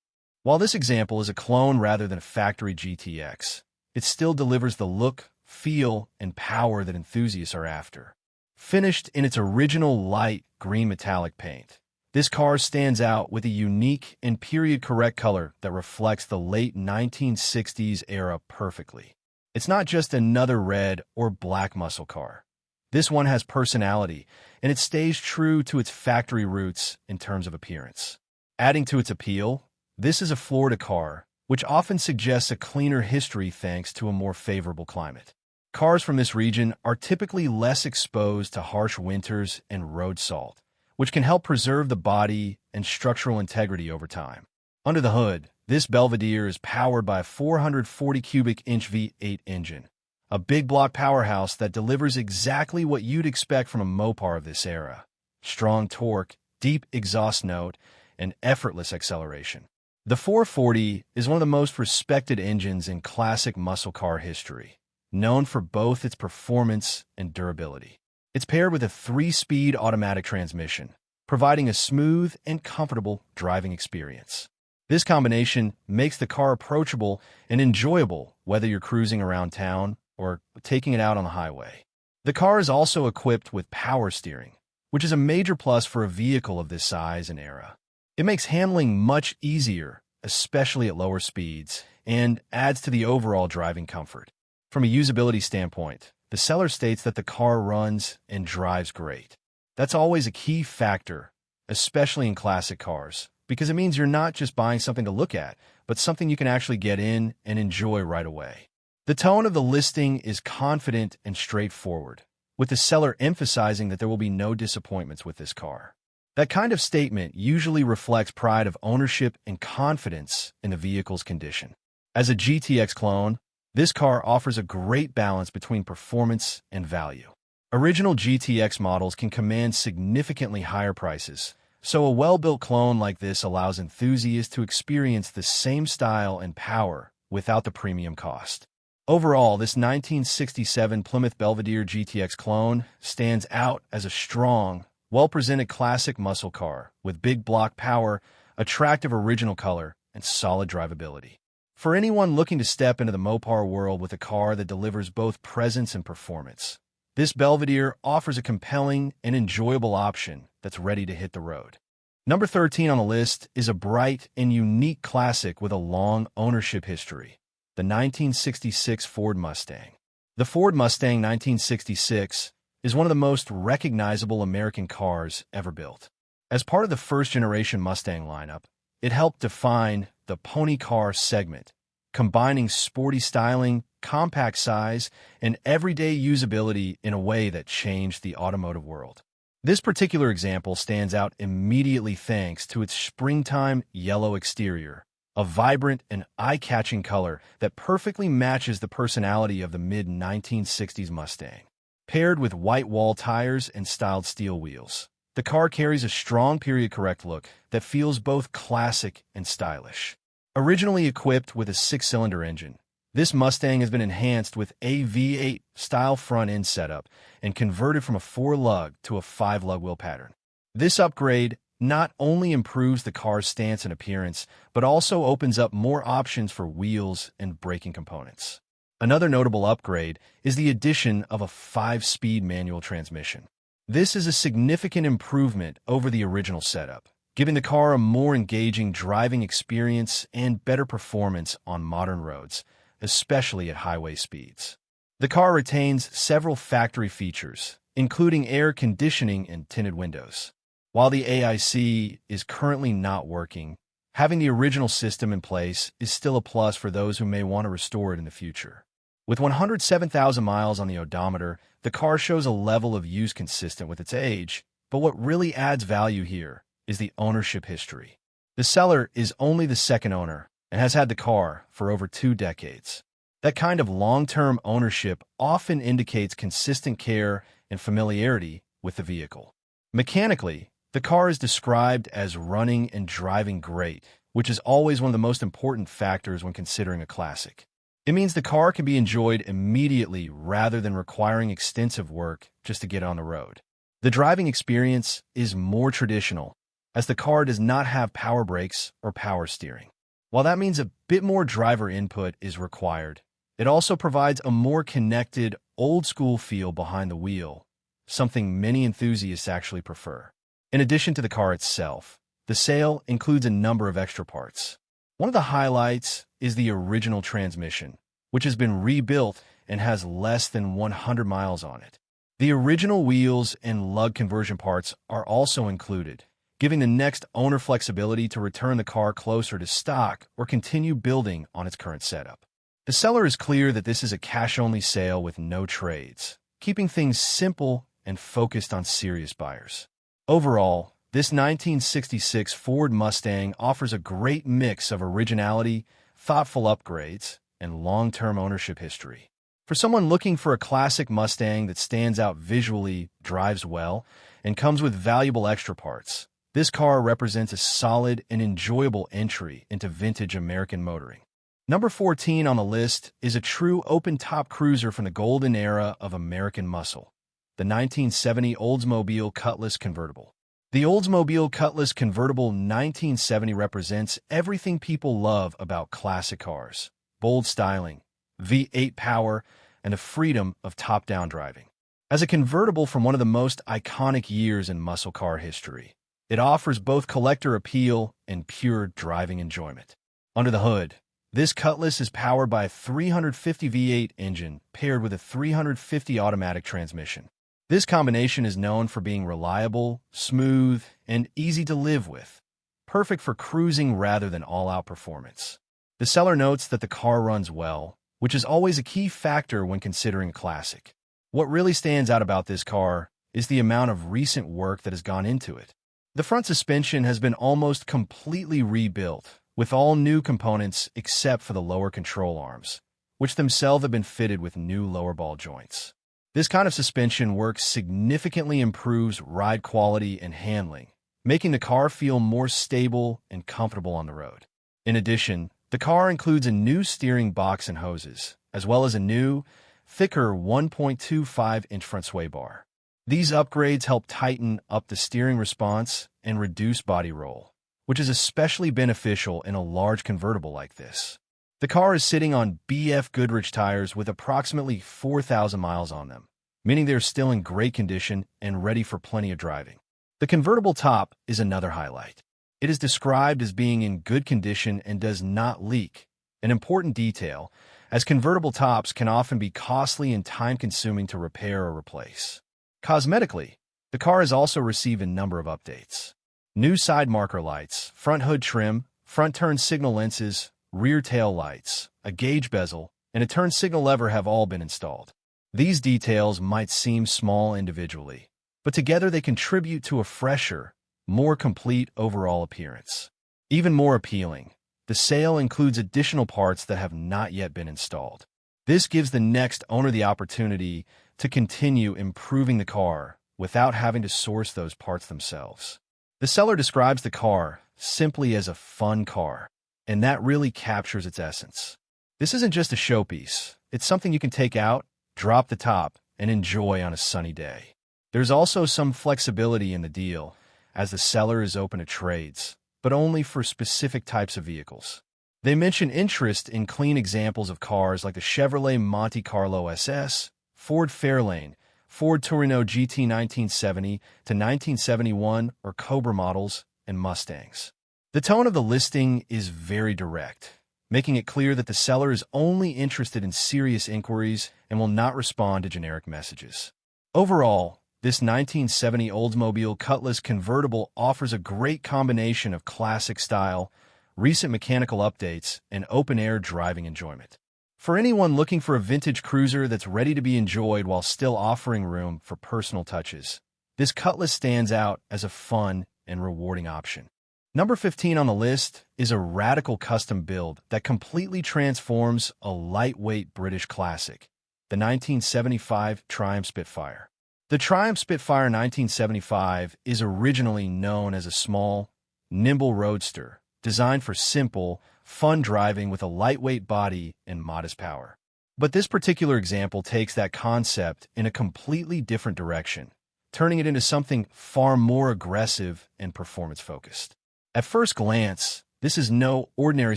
While this example is a clone rather than a factory GTX, it still delivers the look, feel, and power that enthusiasts are after. Finished in its original light green metallic paint, this car stands out with a unique and period-correct color that reflects the late 1960s era perfectly. It's not just another red or black muscle car. This one has personality, and it stays true to its factory roots in terms of appearance. Adding to its appeal, this is a Florida car, which often suggests a cleaner history thanks to a more favorable climate. Cars from this region are typically less exposed to harsh winters and road salt, which can help preserve the body and structural integrity over time. Under the hood, this Belvedere is powered by a 440 cubic inch V8 engine, a big block powerhouse that delivers exactly what you'd expect from a Mopar of this era: strong torque, deep exhaust note, and effortless acceleration. The 440 is one of the most respected engines in classic muscle car history, known for both its performance and durability. It's paired with a 3-speed automatic transmission, providing a smooth and comfortable driving experience. This combination makes the car approachable and enjoyable whether you're cruising around town or taking it out on the highway. The car is also equipped with power steering, which is a major plus for a vehicle of this size and era. It makes handling much easier, especially at lower speeds, and adds to the overall driving comfort. From a usability standpoint, the seller states that the car runs and drives great. That's always a key factor, especially in classic cars, because it means you're not just buying something to look at, but something you can actually get in and enjoy right away. The tone of the listing is confident and straightforward, with the seller emphasizing that there will be no disappointments with this car. That kind of statement usually reflects pride of ownership and confidence in the vehicle's condition. As a GTX clone, this car offers a great balance between performance and value. Original GTX models can command significantly higher prices, so a well-built clone like this allows enthusiasts to experience the same style and power without the premium cost. Overall, this 1967 Plymouth Belvedere GTX clone stands out as a strong, well-presented classic muscle car with big block power, attractive original color, and solid drivability. For anyone looking to step into the Mopar world with a car that delivers both presence and performance, this Belvedere offers a compelling and enjoyable option that's ready to hit the road. Number 13 on the list is a bright and unique classic with a long ownership history, the 1966 Ford Mustang. The Ford Mustang 1966 is one of the most recognizable American cars ever built. As part of the first-generation Mustang lineup, it helped define the pony car segment, combining sporty styling, compact size, and everyday usability in a way that changed the automotive world. This particular example stands out immediately thanks to its springtime yellow exterior, a vibrant and eye-catching color that perfectly matches the personality of the mid-1960s Mustang. Paired with white wall tires and styled steel wheels, the car carries a strong period-correct look that feels both classic and stylish. Originally equipped with a 6-cylinder engine, this Mustang has been enhanced with a V8-style front-end setup and converted from a 4-lug to a 5-lug wheel pattern. This upgrade not only improves the car's stance and appearance, but also opens up more options for wheels and braking components. Another notable upgrade is the addition of a 5-speed manual transmission. This is a significant improvement over the original setup, giving the car a more engaging driving experience and better performance on modern roads, especially at highway speeds. The car retains several factory features, including air conditioning and tinted windows. While the AIC is currently not working, Having the original system in place is still a plus for those who may want to restore it in the future. With 107,000 miles on the odometer, the car shows a level of use consistent with its age, but what really adds value here is the ownership history. The seller is only the second owner and has had the car for over 2 decades. That kind of long-term ownership often indicates consistent care and familiarity with the vehicle. Mechanically, the car is described as running and driving great, which is always one of the most important factors when considering a classic. It means the car can be enjoyed immediately rather than requiring extensive work just to get on the road. The driving experience is more traditional, as the car does not have power brakes or power steering. While that means a bit more driver input is required, it also provides a more connected, old-school feel behind the wheel, something many enthusiasts actually prefer. In addition to the car itself, the sale includes a number of extra parts. One of the highlights is the original transmission, which has been rebuilt and has less than 100 miles on it. The original wheels and lug conversion parts are also included, giving the next owner flexibility to return the car closer to stock or continue building on its current setup. The seller is clear that this is a cash-only sale with no trades, keeping things simple and focused on serious buyers. Overall, this 1966 Ford Mustang offers a great mix of originality, thoughtful upgrades, and long-term ownership history. For someone looking for a classic Mustang that stands out visually, drives well, and comes with valuable extra parts, this car represents a solid and enjoyable entry into vintage American motoring. Number 14 on the list is a true open-top cruiser from the golden era of American muscle, the 1970 Oldsmobile Cutlass convertible. The Oldsmobile Cutlass convertible 1970 represents everything people love about classic cars: bold styling, V8 power, and the freedom of top-down driving. As a convertible from one of the most iconic years in muscle car history, it offers both collector appeal and pure driving enjoyment. Under the hood, this Cutlass is powered by a 350 V8 engine paired with a 350 automatic transmission. This combination is known for being reliable, smooth, and easy to live with, perfect for cruising rather than all-out performance. The seller notes that the car runs well, which is always a key factor when considering a classic. What really stands out about this car is the amount of recent work that has gone into it. The front suspension has been almost completely rebuilt, with all new components except for the lower control arms, which themselves have been fitted with new lower ball joints. This kind of suspension work significantly improves ride quality and handling, making the car feel more stable and comfortable on the road. In addition, the car includes a new steering box and hoses, as well as a new, thicker 1.25-inch front sway bar. These upgrades help tighten up the steering response and reduce body roll, which is especially beneficial in a large convertible like this. The car is sitting on BF Goodrich tires with approximately 4,000 miles on them, meaning they're still in great condition and ready for plenty of driving. The convertible top is another highlight. It is described as being in good condition and does not leak, an important detail, as convertible tops can often be costly and time-consuming to repair or replace. Cosmetically, the car has also received a number of updates. New side marker lights, front hood trim, front turn signal lenses, rear tail lights, a gauge bezel, and a turn signal lever have all been installed. These details might seem small individually, but together they contribute to a fresher, more complete overall appearance. Even more appealing, the sale includes additional parts that have not yet been installed. This gives the next owner the opportunity to continue improving the car without having to source those parts themselves. The seller describes the car simply as a fun car, and that really captures its essence. This isn't just a showpiece. It's something you can take out, drop the top, and enjoy on a sunny day. There's also some flexibility in the deal, as the seller is open to trades, but only for specific types of vehicles. They mention interest in clean examples of cars like the Chevrolet Monte Carlo SS, Ford Fairlane, Ford Torino GT 1970 to 1971 or Cobra models, and Mustangs. The tone of the listing is very direct, making it clear that the seller is only interested in serious inquiries and will not respond to generic messages. Overall, this 1970 Oldsmobile Cutlass convertible offers a great combination of classic style, recent mechanical updates, and open-air driving enjoyment. For anyone looking for a vintage cruiser that's ready to be enjoyed while still offering room for personal touches, this Cutlass stands out as a fun and rewarding option. Number 15 on the list is a radical custom build that completely transforms a lightweight British classic, the 1975 Triumph Spitfire. The Triumph Spitfire 1975 is originally known as a small, nimble roadster designed for simple, fun driving with a lightweight body and modest power. But this particular example takes that concept in a completely different direction, turning it into something far more aggressive and performance-focused. At first glance, this is no ordinary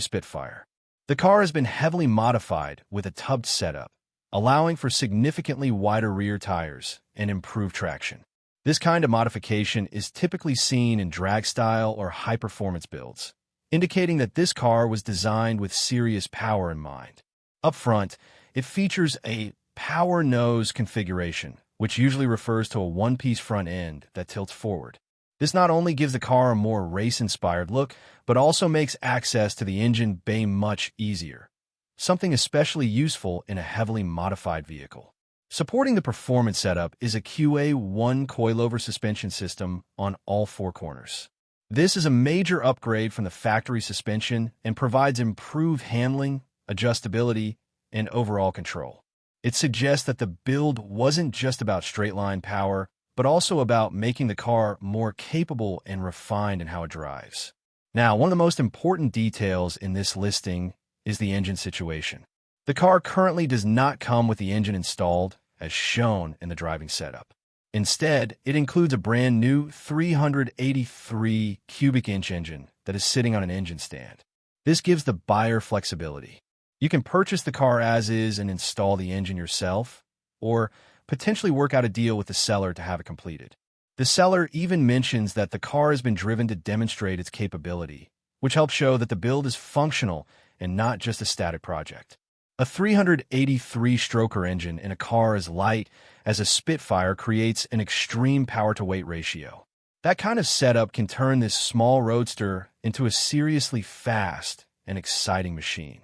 Spitfire. The car has been heavily modified with a tubbed setup, allowing for significantly wider rear tires and improved traction. This kind of modification is typically seen in drag-style or high-performance builds, indicating that this car was designed with serious power in mind. Up front, it features a power nose configuration, which usually refers to a one-piece front end that tilts forward. This not only gives the car a more race-inspired look, but also makes access to the engine bay much easier, something especially useful in a heavily modified vehicle. Supporting the performance setup is a QA1 coilover suspension system on all four corners. This is a major upgrade from the factory suspension and provides improved handling, adjustability, and overall control. It suggests that the build wasn't just about straight-line power, but also about making the car more capable and refined in how it drives. Now, one of the most important details in this listing is the engine situation. The car currently does not come with the engine installed, as shown in the driving setup. Instead, it includes a brand new 383 cubic inch engine that is sitting on an engine stand. This gives the buyer flexibility. You can purchase the car as is and install the engine yourself, or potentially work out a deal with the seller to have it completed. The seller even mentions that the car has been driven to demonstrate its capability, which helps show that the build is functional and not just a static project. A 383-stroker engine in a car as light as a Spitfire creates an extreme power-to-weight ratio. That kind of setup can turn this small roadster into a seriously fast and exciting machine,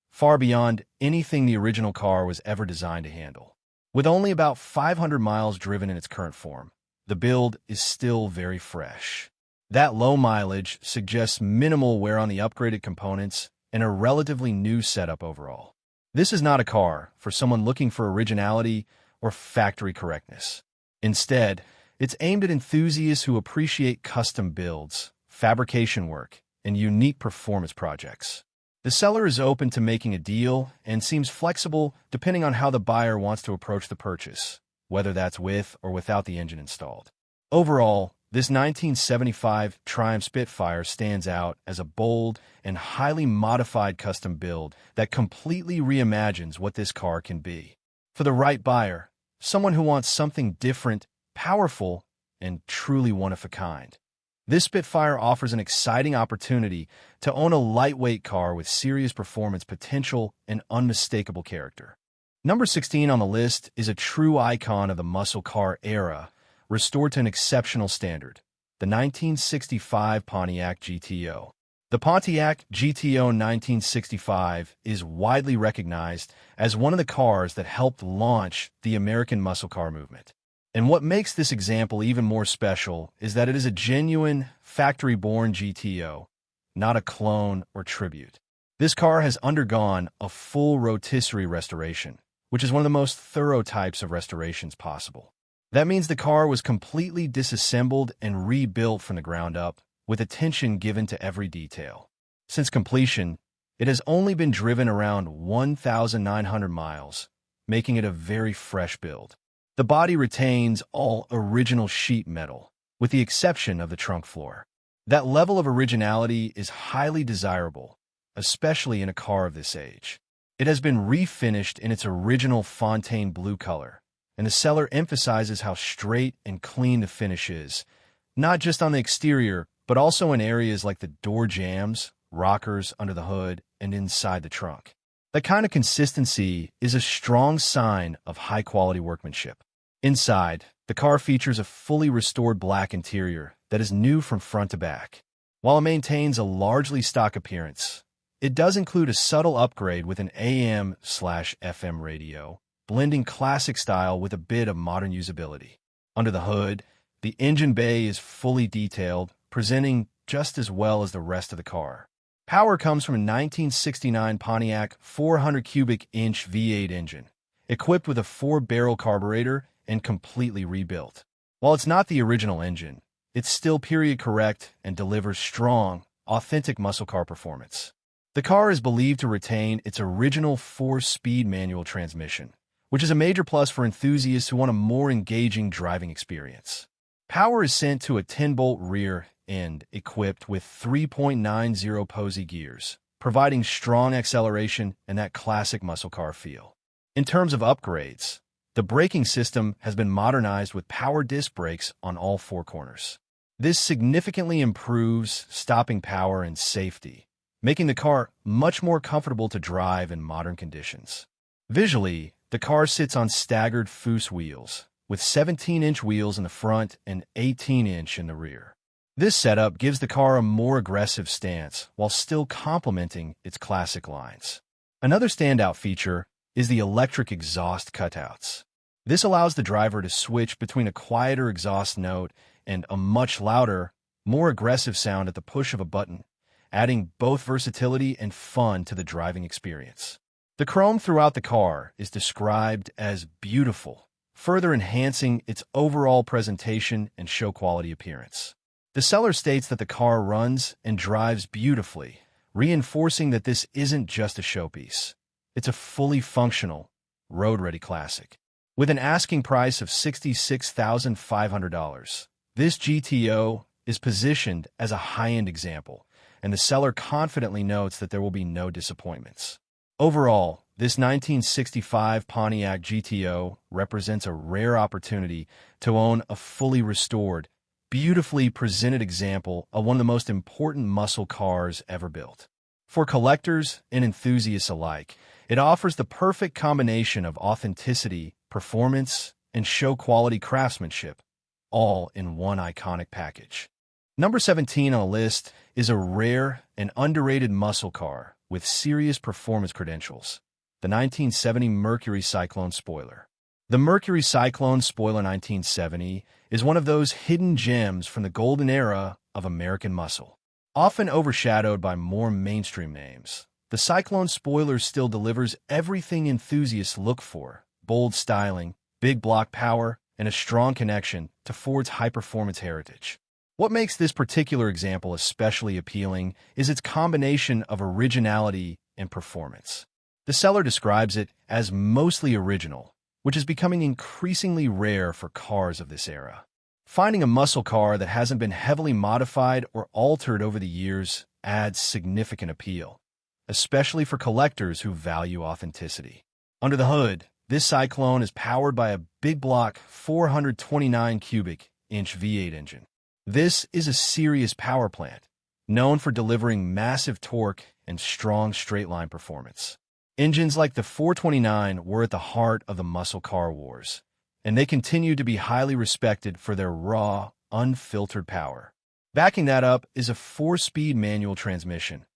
far beyond anything the original car was ever designed to handle. With only about 500 miles driven in its current form, the build is still very fresh. That low mileage suggests minimal wear on the upgraded components and a relatively new setup overall. This is not a car for someone looking for originality or factory correctness. Instead, it's aimed at enthusiasts who appreciate custom builds, fabrication work, and unique performance projects. The seller is open to making a deal and seems flexible depending on how the buyer wants to approach the purchase, whether that's with or without the engine installed. Overall, this 1975 Triumph Spitfire stands out as a bold and highly modified custom build that completely reimagines what this car can be. For the right buyer, someone who wants something different, powerful, and truly one-of-a-kind. This Spitfire offers an exciting opportunity to own a lightweight car with serious performance potential and unmistakable character. Number 16 on the list is a true icon of the muscle car era, restored to an exceptional standard, the 1965 Pontiac GTO. The Pontiac GTO 1965 is widely recognized as one of the cars that helped launch the American muscle car movement. And what makes this example even more special is that it is a genuine, factory-born GTO, not a clone or tribute. This car has undergone a full rotisserie restoration, which is one of the most thorough types of restorations possible. That means the car was completely disassembled and rebuilt from the ground up, with attention given to every detail. Since completion, it has only been driven around 1,900 miles, making it a very fresh build. The body retains all original sheet metal, with the exception of the trunk floor. That level of originality is highly desirable, especially in a car of this age. It has been refinished in its original Fontaine blue color, and the seller emphasizes how straight and clean the finish is, not just on the exterior, but also in areas like the door jambs, rockers under the hood, and inside the trunk. That kind of consistency is a strong sign of high-quality workmanship. Inside, the car features a fully restored black interior that is new from front to back. While it maintains a largely stock appearance, it does include a subtle upgrade with an AM/FM radio, blending classic style with a bit of modern usability. Under the hood, the engine bay is fully detailed, presenting just as well as the rest of the car. Power comes from a 1969 Pontiac 400 cubic inch V8 engine, equipped with a 4-barrel carburetor and completely rebuilt. While it's not the original engine, it's still period correct and delivers strong, authentic muscle car performance. The car is believed to retain its original 4-speed manual transmission, which is a major plus for enthusiasts who want a more engaging driving experience. Power is sent to a 10-bolt rear end equipped with 3.90 Posey gears, providing strong acceleration and that classic muscle car feel. In terms of upgrades, the braking system has been modernized with power disc brakes on all 4 corners. This significantly improves stopping power and safety, making the car much more comfortable to drive in modern conditions. Visually, the car sits on staggered Foose wheels, with 17-inch wheels in the front and 18-inch in the rear. This setup gives the car a more aggressive stance while still complementing its classic lines. Another standout feature is the electric exhaust cutouts. This allows the driver to switch between a quieter exhaust note and a much louder, more aggressive sound at the push of a button, adding both versatility and fun to the driving experience. The chrome throughout the car is described as beautiful, further enhancing its overall presentation and show quality appearance. The seller states that the car runs and drives beautifully, reinforcing that this isn't just a showpiece. It's a fully functional, road-ready classic. With an asking price of $66,500, this GTO is positioned as a high-end example, and the seller confidently notes that there will be no disappointments. Overall, this 1965 Pontiac GTO represents a rare opportunity to own a fully restored, beautifully presented example of one of the most important muscle cars ever built. For collectors and enthusiasts alike, it offers the perfect combination of authenticity, performance, and show-quality craftsmanship, all in one iconic package. Number 17 on the list is a rare and underrated muscle car with serious performance credentials, the 1970 Mercury Cyclone Spoiler. The Mercury Cyclone Spoiler 1970 is one of those hidden gems from the golden era of American muscle. Often overshadowed by more mainstream names, the Cyclone Spoiler still delivers everything enthusiasts look for: bold styling, big block power, and a strong connection to Ford's high-performance heritage. What makes this particular example especially appealing is its combination of originality and performance. The seller describes it as mostly original, which is becoming increasingly rare for cars of this era. Finding a muscle car that hasn't been heavily modified or altered over the years adds significant appeal, especially for collectors who value authenticity. Under the hood, this Cyclone is powered by a big block 429 cubic inch V8 engine. This is a serious power plant, known for delivering massive torque and strong straight-line performance. Engines like the 429 were at the heart of the muscle car wars, and they continue to be highly respected for their raw, unfiltered power. Backing that up is a 4-speed manual transmission,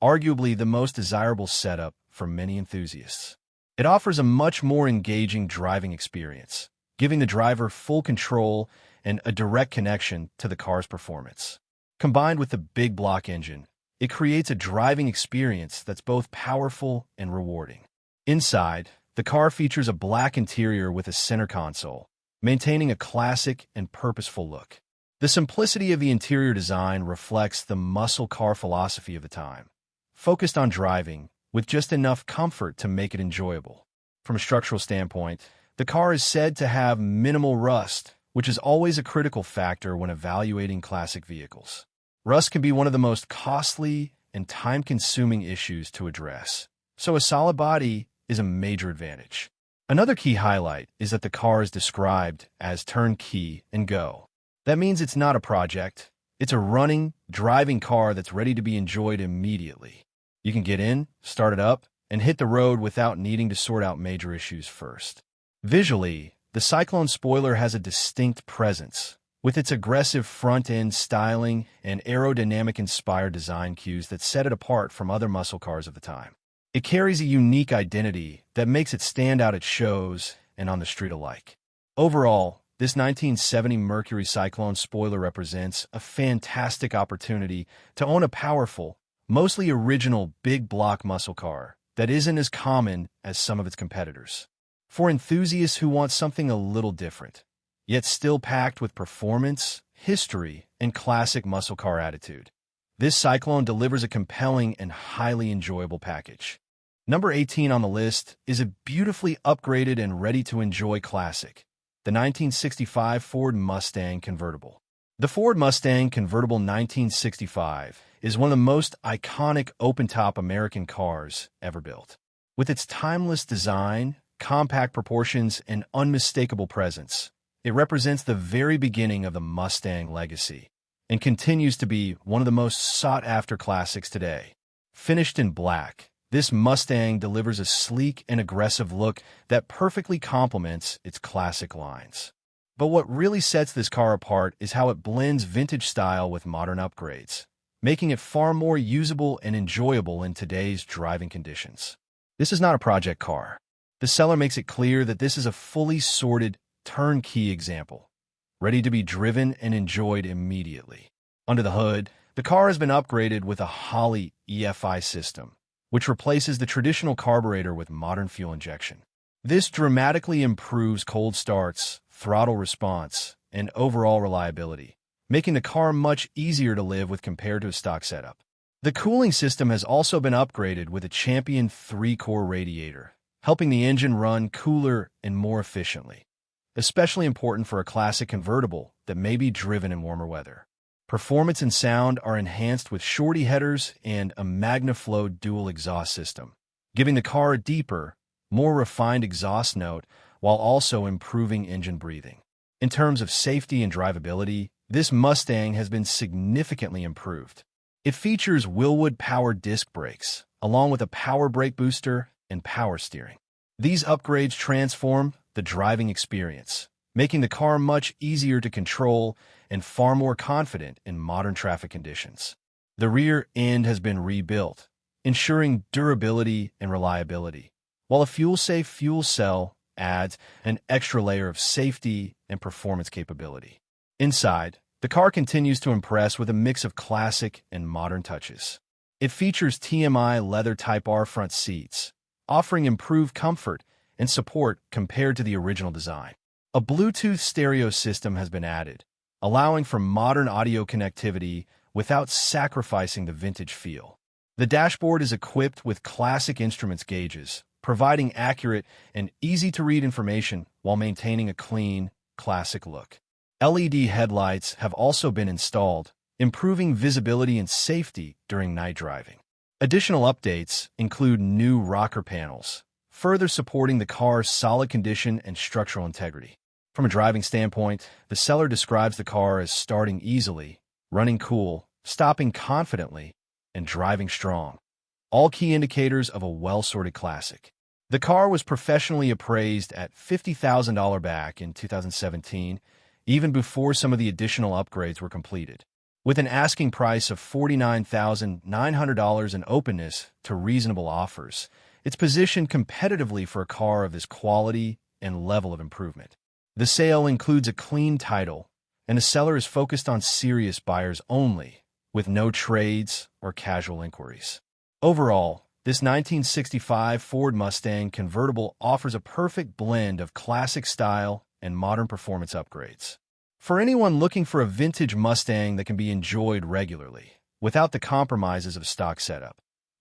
arguably the most desirable setup for many enthusiasts. It offers a much more engaging driving experience, giving the driver full control and a direct connection to the car's performance. Combined with the big block engine, it creates a driving experience that's both powerful and rewarding. Inside, the car features a black interior with a center console, maintaining a classic and purposeful look. The simplicity of the interior design reflects the muscle car philosophy of the time, focused on driving with just enough comfort to make it enjoyable. From a structural standpoint, the car is said to have minimal rust, which is always a critical factor when evaluating classic vehicles. Rust can be one of the most costly and time-consuming issues to address, so a solid body is a major advantage. Another key highlight is that the car is described as turnkey and go. That means it's not a project. It's a running, driving car that's ready to be enjoyed immediately. You can get in, start it up, and hit the road without needing to sort out major issues first. Visually, the Cyclone Spoiler has a distinct presence, with its aggressive front-end styling and aerodynamic-inspired design cues that set it apart from other muscle cars of the time. It carries a unique identity that makes it stand out at shows and on the street alike. Overall, this 1970 Mercury Cyclone spoiler represents a fantastic opportunity to own a powerful, mostly original big block muscle car that isn't as common as some of its competitors. For enthusiasts who want something a little different, yet still packed with performance, history, and classic muscle car attitude, this Cyclone delivers a compelling and highly enjoyable package. Number 18 on the list is a beautifully upgraded and ready-to-enjoy classic, the 1965 Ford Mustang convertible. The Ford Mustang convertible 1965 is one of the most iconic open-top American cars ever built. With its timeless design, compact proportions, and unmistakable presence, it represents the very beginning of the Mustang legacy and continues to be one of the most sought-after classics today. Finished in black, this Mustang delivers a sleek and aggressive look that perfectly complements its classic lines. But what really sets this car apart is how it blends vintage style with modern upgrades, making it far more usable and enjoyable in today's driving conditions. This is not a project car. The seller makes it clear that this is a fully sorted, turnkey example, ready to be driven and enjoyed immediately. Under the hood, the car has been upgraded with a Holley EFI system, which replaces the traditional carburetor with modern fuel injection. This dramatically improves cold starts, throttle response, and overall reliability, making the car much easier to live with compared to a stock setup. The cooling system has also been upgraded with a Champion 3-core radiator, helping the engine run cooler and more efficiently, especially important for a classic convertible that may be driven in warmer weather. Performance and sound are enhanced with shorty headers and a MagnaFlow dual exhaust system, giving the car a deeper, more refined exhaust note while also improving engine breathing. In terms of safety and drivability, this Mustang has been significantly improved. It features Willwood powered disc brakes, along with a power brake booster and power steering. These upgrades transform the driving experience, making the car much easier to control and far more confident in modern traffic conditions. The rear end has been rebuilt, ensuring durability and reliability, while a fuel-safe fuel cell adds an extra layer of safety and performance capability. Inside, the car continues to impress with a mix of classic and modern touches. It features TMI leather Type R front seats, offering improved comfort and support compared to the original design. A Bluetooth stereo system has been added, allowing for modern audio connectivity without sacrificing the vintage feel. The dashboard is equipped with classic instruments gauges, providing accurate and easy-to-read information while maintaining a clean, classic look. LED headlights have also been installed, improving visibility and safety during night driving. Additional updates include new rocker panels, further supporting the car's solid condition and structural integrity. From a driving standpoint, the seller describes the car as starting easily, running cool, stopping confidently, and driving strong, all key indicators of a well-sorted classic. The car was professionally appraised at $50,000 back in 2017, even before some of the additional upgrades were completed. With an asking price of $49,900 and openness to reasonable offers, it's positioned competitively for a car of this quality and level of improvement. The sale includes a clean title, and the seller is focused on serious buyers only, with no trades or casual inquiries. Overall, this 1965 Ford Mustang convertible offers a perfect blend of classic style and modern performance upgrades. For anyone looking for a vintage Mustang that can be enjoyed regularly, without the compromises of stock setup,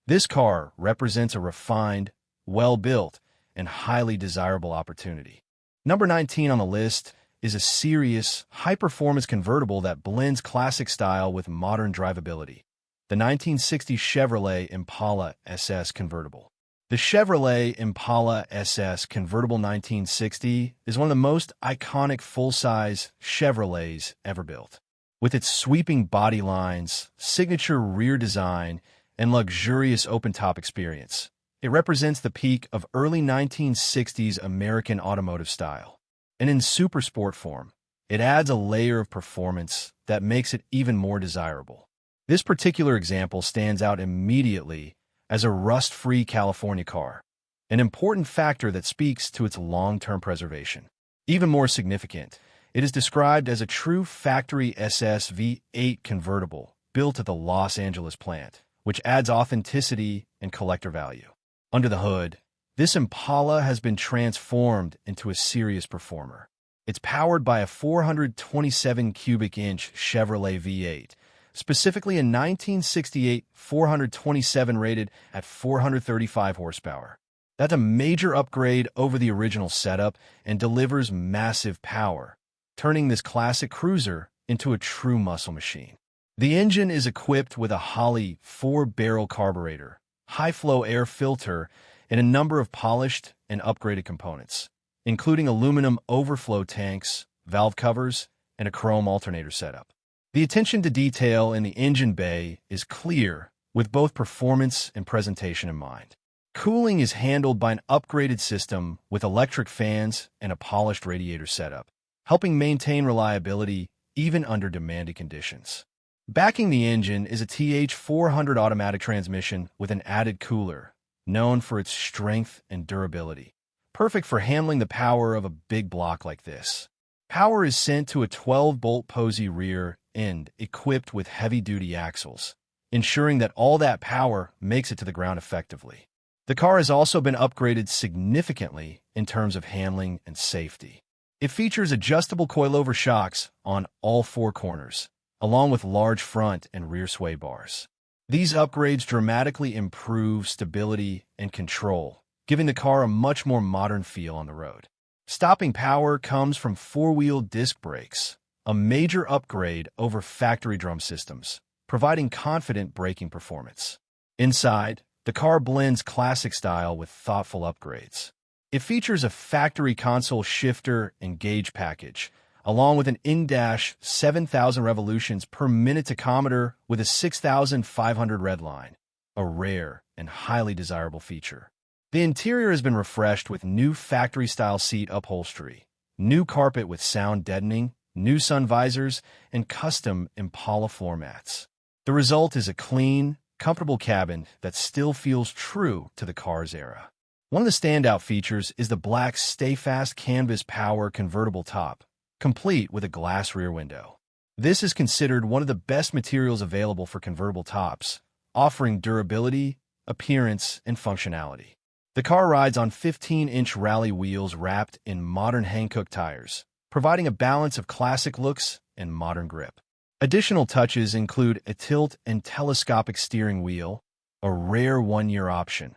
this car represents a refined, well-built, and highly desirable opportunity. Number 19 on the list is a serious, high-performance convertible that blends classic style with modern drivability. The 1960 Chevrolet Impala SS convertible. The Chevrolet Impala SS convertible 1960 is one of the most iconic full-size Chevrolets ever built. With its sweeping body lines, signature rear design, and luxurious open-top experience, it represents the peak of early 1960s American automotive style. And in super sport form, it adds a layer of performance that makes it even more desirable. This particular example stands out immediately as a rust-free California car, an important factor that speaks to its long-term preservation. Even more significant, it is described as a true factory SS V8 convertible built at the Los Angeles plant, which adds authenticity and collector value. Under the hood, this Impala has been transformed into a serious performer. It's powered by a 427 cubic inch Chevrolet V8, specifically a 1968 427 rated at 435 horsepower. That's a major upgrade over the original setup and delivers massive power, turning this classic cruiser into a true muscle machine. The engine is equipped with a Holley 4-barrel carburetor, high-flow air filter, and a number of polished and upgraded components, including aluminum overflow tanks, valve covers, and a chrome alternator setup. The attention to detail in the engine bay is clear, with both performance and presentation in mind. Cooling is handled by an upgraded system with electric fans and a polished radiator setup, helping maintain reliability even under demanding conditions. Backing the engine is a TH400 automatic transmission with an added cooler, known for its strength and durability, perfect for handling the power of a big block like this. Power is sent to a 12-bolt Posey rear end equipped with heavy-duty axles, ensuring that all that power makes it to the ground effectively. The car has also been upgraded significantly in terms of handling and safety. It features adjustable coilover shocks on all four corners, along with large front and rear sway bars. These upgrades dramatically improve stability and control, giving the car a much more modern feel on the road. Stopping power comes from four-wheel disc brakes, a major upgrade over factory drum systems, providing confident braking performance. Inside, the car blends classic style with thoughtful upgrades. It features a factory console shifter and gauge package, along with an in-dash 7,000 revolutions per minute tachometer with a 6,500 redline, a rare and highly desirable feature. The interior has been refreshed with new factory-style seat upholstery, new carpet with sound deadening, new sun visors, and custom Impala floor mats. The result is a clean, comfortable cabin that still feels true to the car's era. One of the standout features is the black Stay-Fast Canvas Power convertible top, complete with a glass rear window. This is considered one of the best materials available for convertible tops, offering durability, appearance, and functionality. The car rides on 15-inch rally wheels wrapped in modern Hankook tires, providing a balance of classic looks and modern grip. Additional touches include a tilt and telescopic steering wheel, a rare one-year option,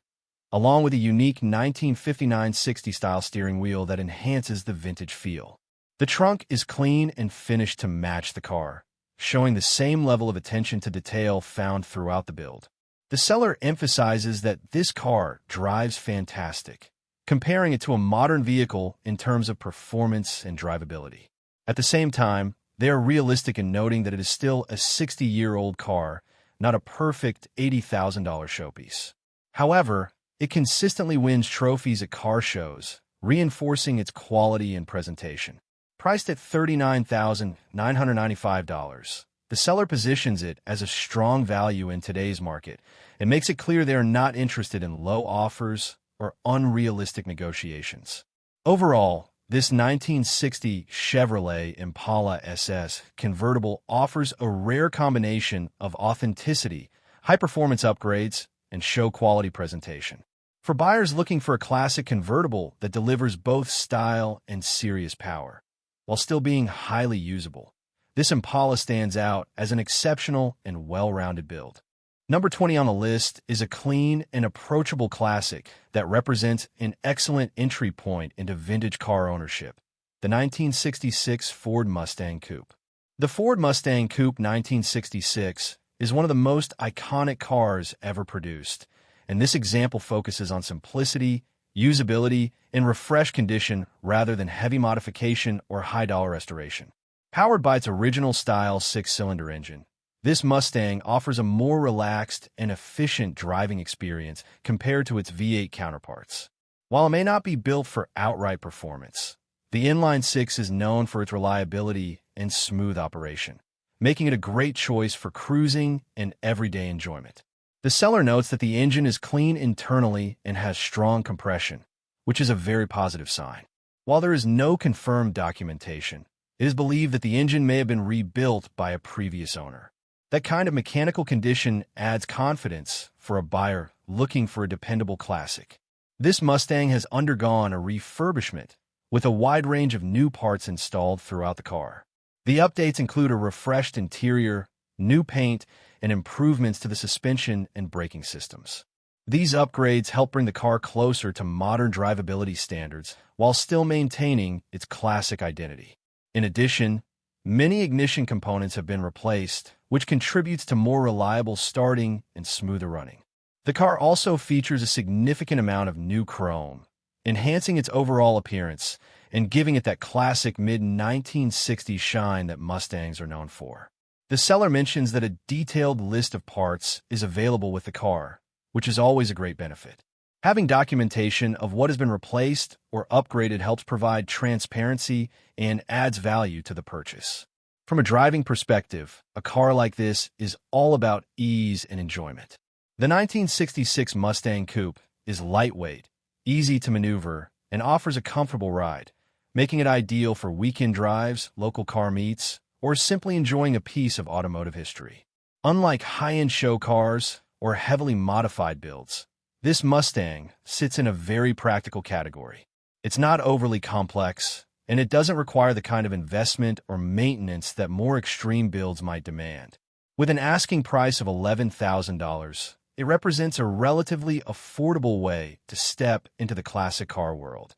along with a unique 1959-60 style steering wheel that enhances the vintage feel. The trunk is clean and finished to match the car, showing the same level of attention to detail found throughout the build. The seller emphasizes that this car drives fantastic, comparing it to a modern vehicle in terms of performance and drivability. At the same time, they are realistic in noting that it is still a 60-year-old car, not a perfect $80,000 showpiece. However, it consistently wins trophies at car shows, reinforcing its quality and presentation. Priced at $39,995, the seller positions it as a strong value in today's market and makes it clear they are not interested in low offers or unrealistic negotiations. Overall, this 1960 Chevrolet Impala SS convertible offers a rare combination of authenticity, high-performance upgrades, and show-quality presentation. For buyers looking for a classic convertible that delivers both style and serious power, while still being highly usable, this Impala stands out as an exceptional and well-rounded build. Number 20 on the list is a clean and approachable classic that represents an excellent entry point into vintage car ownership, the 1966 Ford Mustang Coupe. The Ford Mustang Coupe 1966 is one of the most iconic cars ever produced, and this example focuses on simplicity, usability, and refresh condition rather than heavy modification or high-dollar restoration. Powered by its original-style six-cylinder engine, this Mustang offers a more relaxed and efficient driving experience compared to its V8 counterparts. While it may not be built for outright performance, The inline-six is known for its reliability and smooth operation, making it a great choice for cruising and everyday enjoyment. The seller notes that the engine is clean internally and has strong compression, which is a very positive sign. While there is no confirmed documentation, it is believed that the engine may have been rebuilt by a previous owner. That kind of mechanical condition adds confidence for a buyer looking for a dependable classic. This Mustang has undergone a refurbishment, with a wide range of new parts installed throughout the car. The updates include a refreshed interior, new paint, and improvements to the suspension and braking systems. These upgrades help bring the car closer to modern drivability standards while still maintaining its classic identity. In addition, many ignition components have been replaced, which contributes to more reliable starting and smoother running. The car also features a significant amount of new chrome, enhancing its overall appearance and giving it that classic mid-1960s shine that Mustangs are known for. The seller mentions that a detailed list of parts is available with the car, which is always a great benefit. Having documentation of what has been replaced or upgraded helps provide transparency and adds value to the purchase. From a driving perspective, a car like this is all about ease and enjoyment. The 1966 Mustang Coupe is lightweight, easy to maneuver, and offers a comfortable ride, making it ideal for weekend drives, local car meets, or simply enjoying a piece of automotive history. Unlike high-end show cars or heavily modified builds, this Mustang sits in a very practical category. It's not overly complex, and it doesn't require the kind of investment or maintenance that more extreme builds might demand. With an asking price of $11,000, it represents a relatively affordable way to step into the classic car world,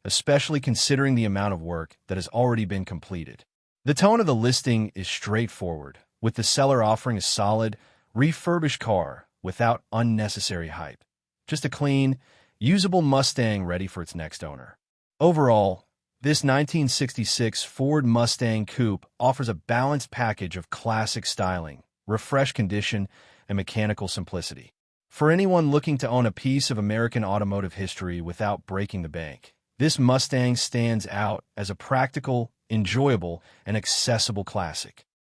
especially considering the amount of work that has already been completed. The tone of the listing is straightforward, with the seller offering a solid, refurbished car without unnecessary hype. Just a clean, usable Mustang ready for its next owner. Overall, this 1966 Ford Mustang Coupe offers a balanced package of classic styling, refreshed condition, and mechanical simplicity. For anyone looking to own a piece of American automotive history without breaking the bank, this Mustang stands out as a practical, enjoyable, and accessible classic.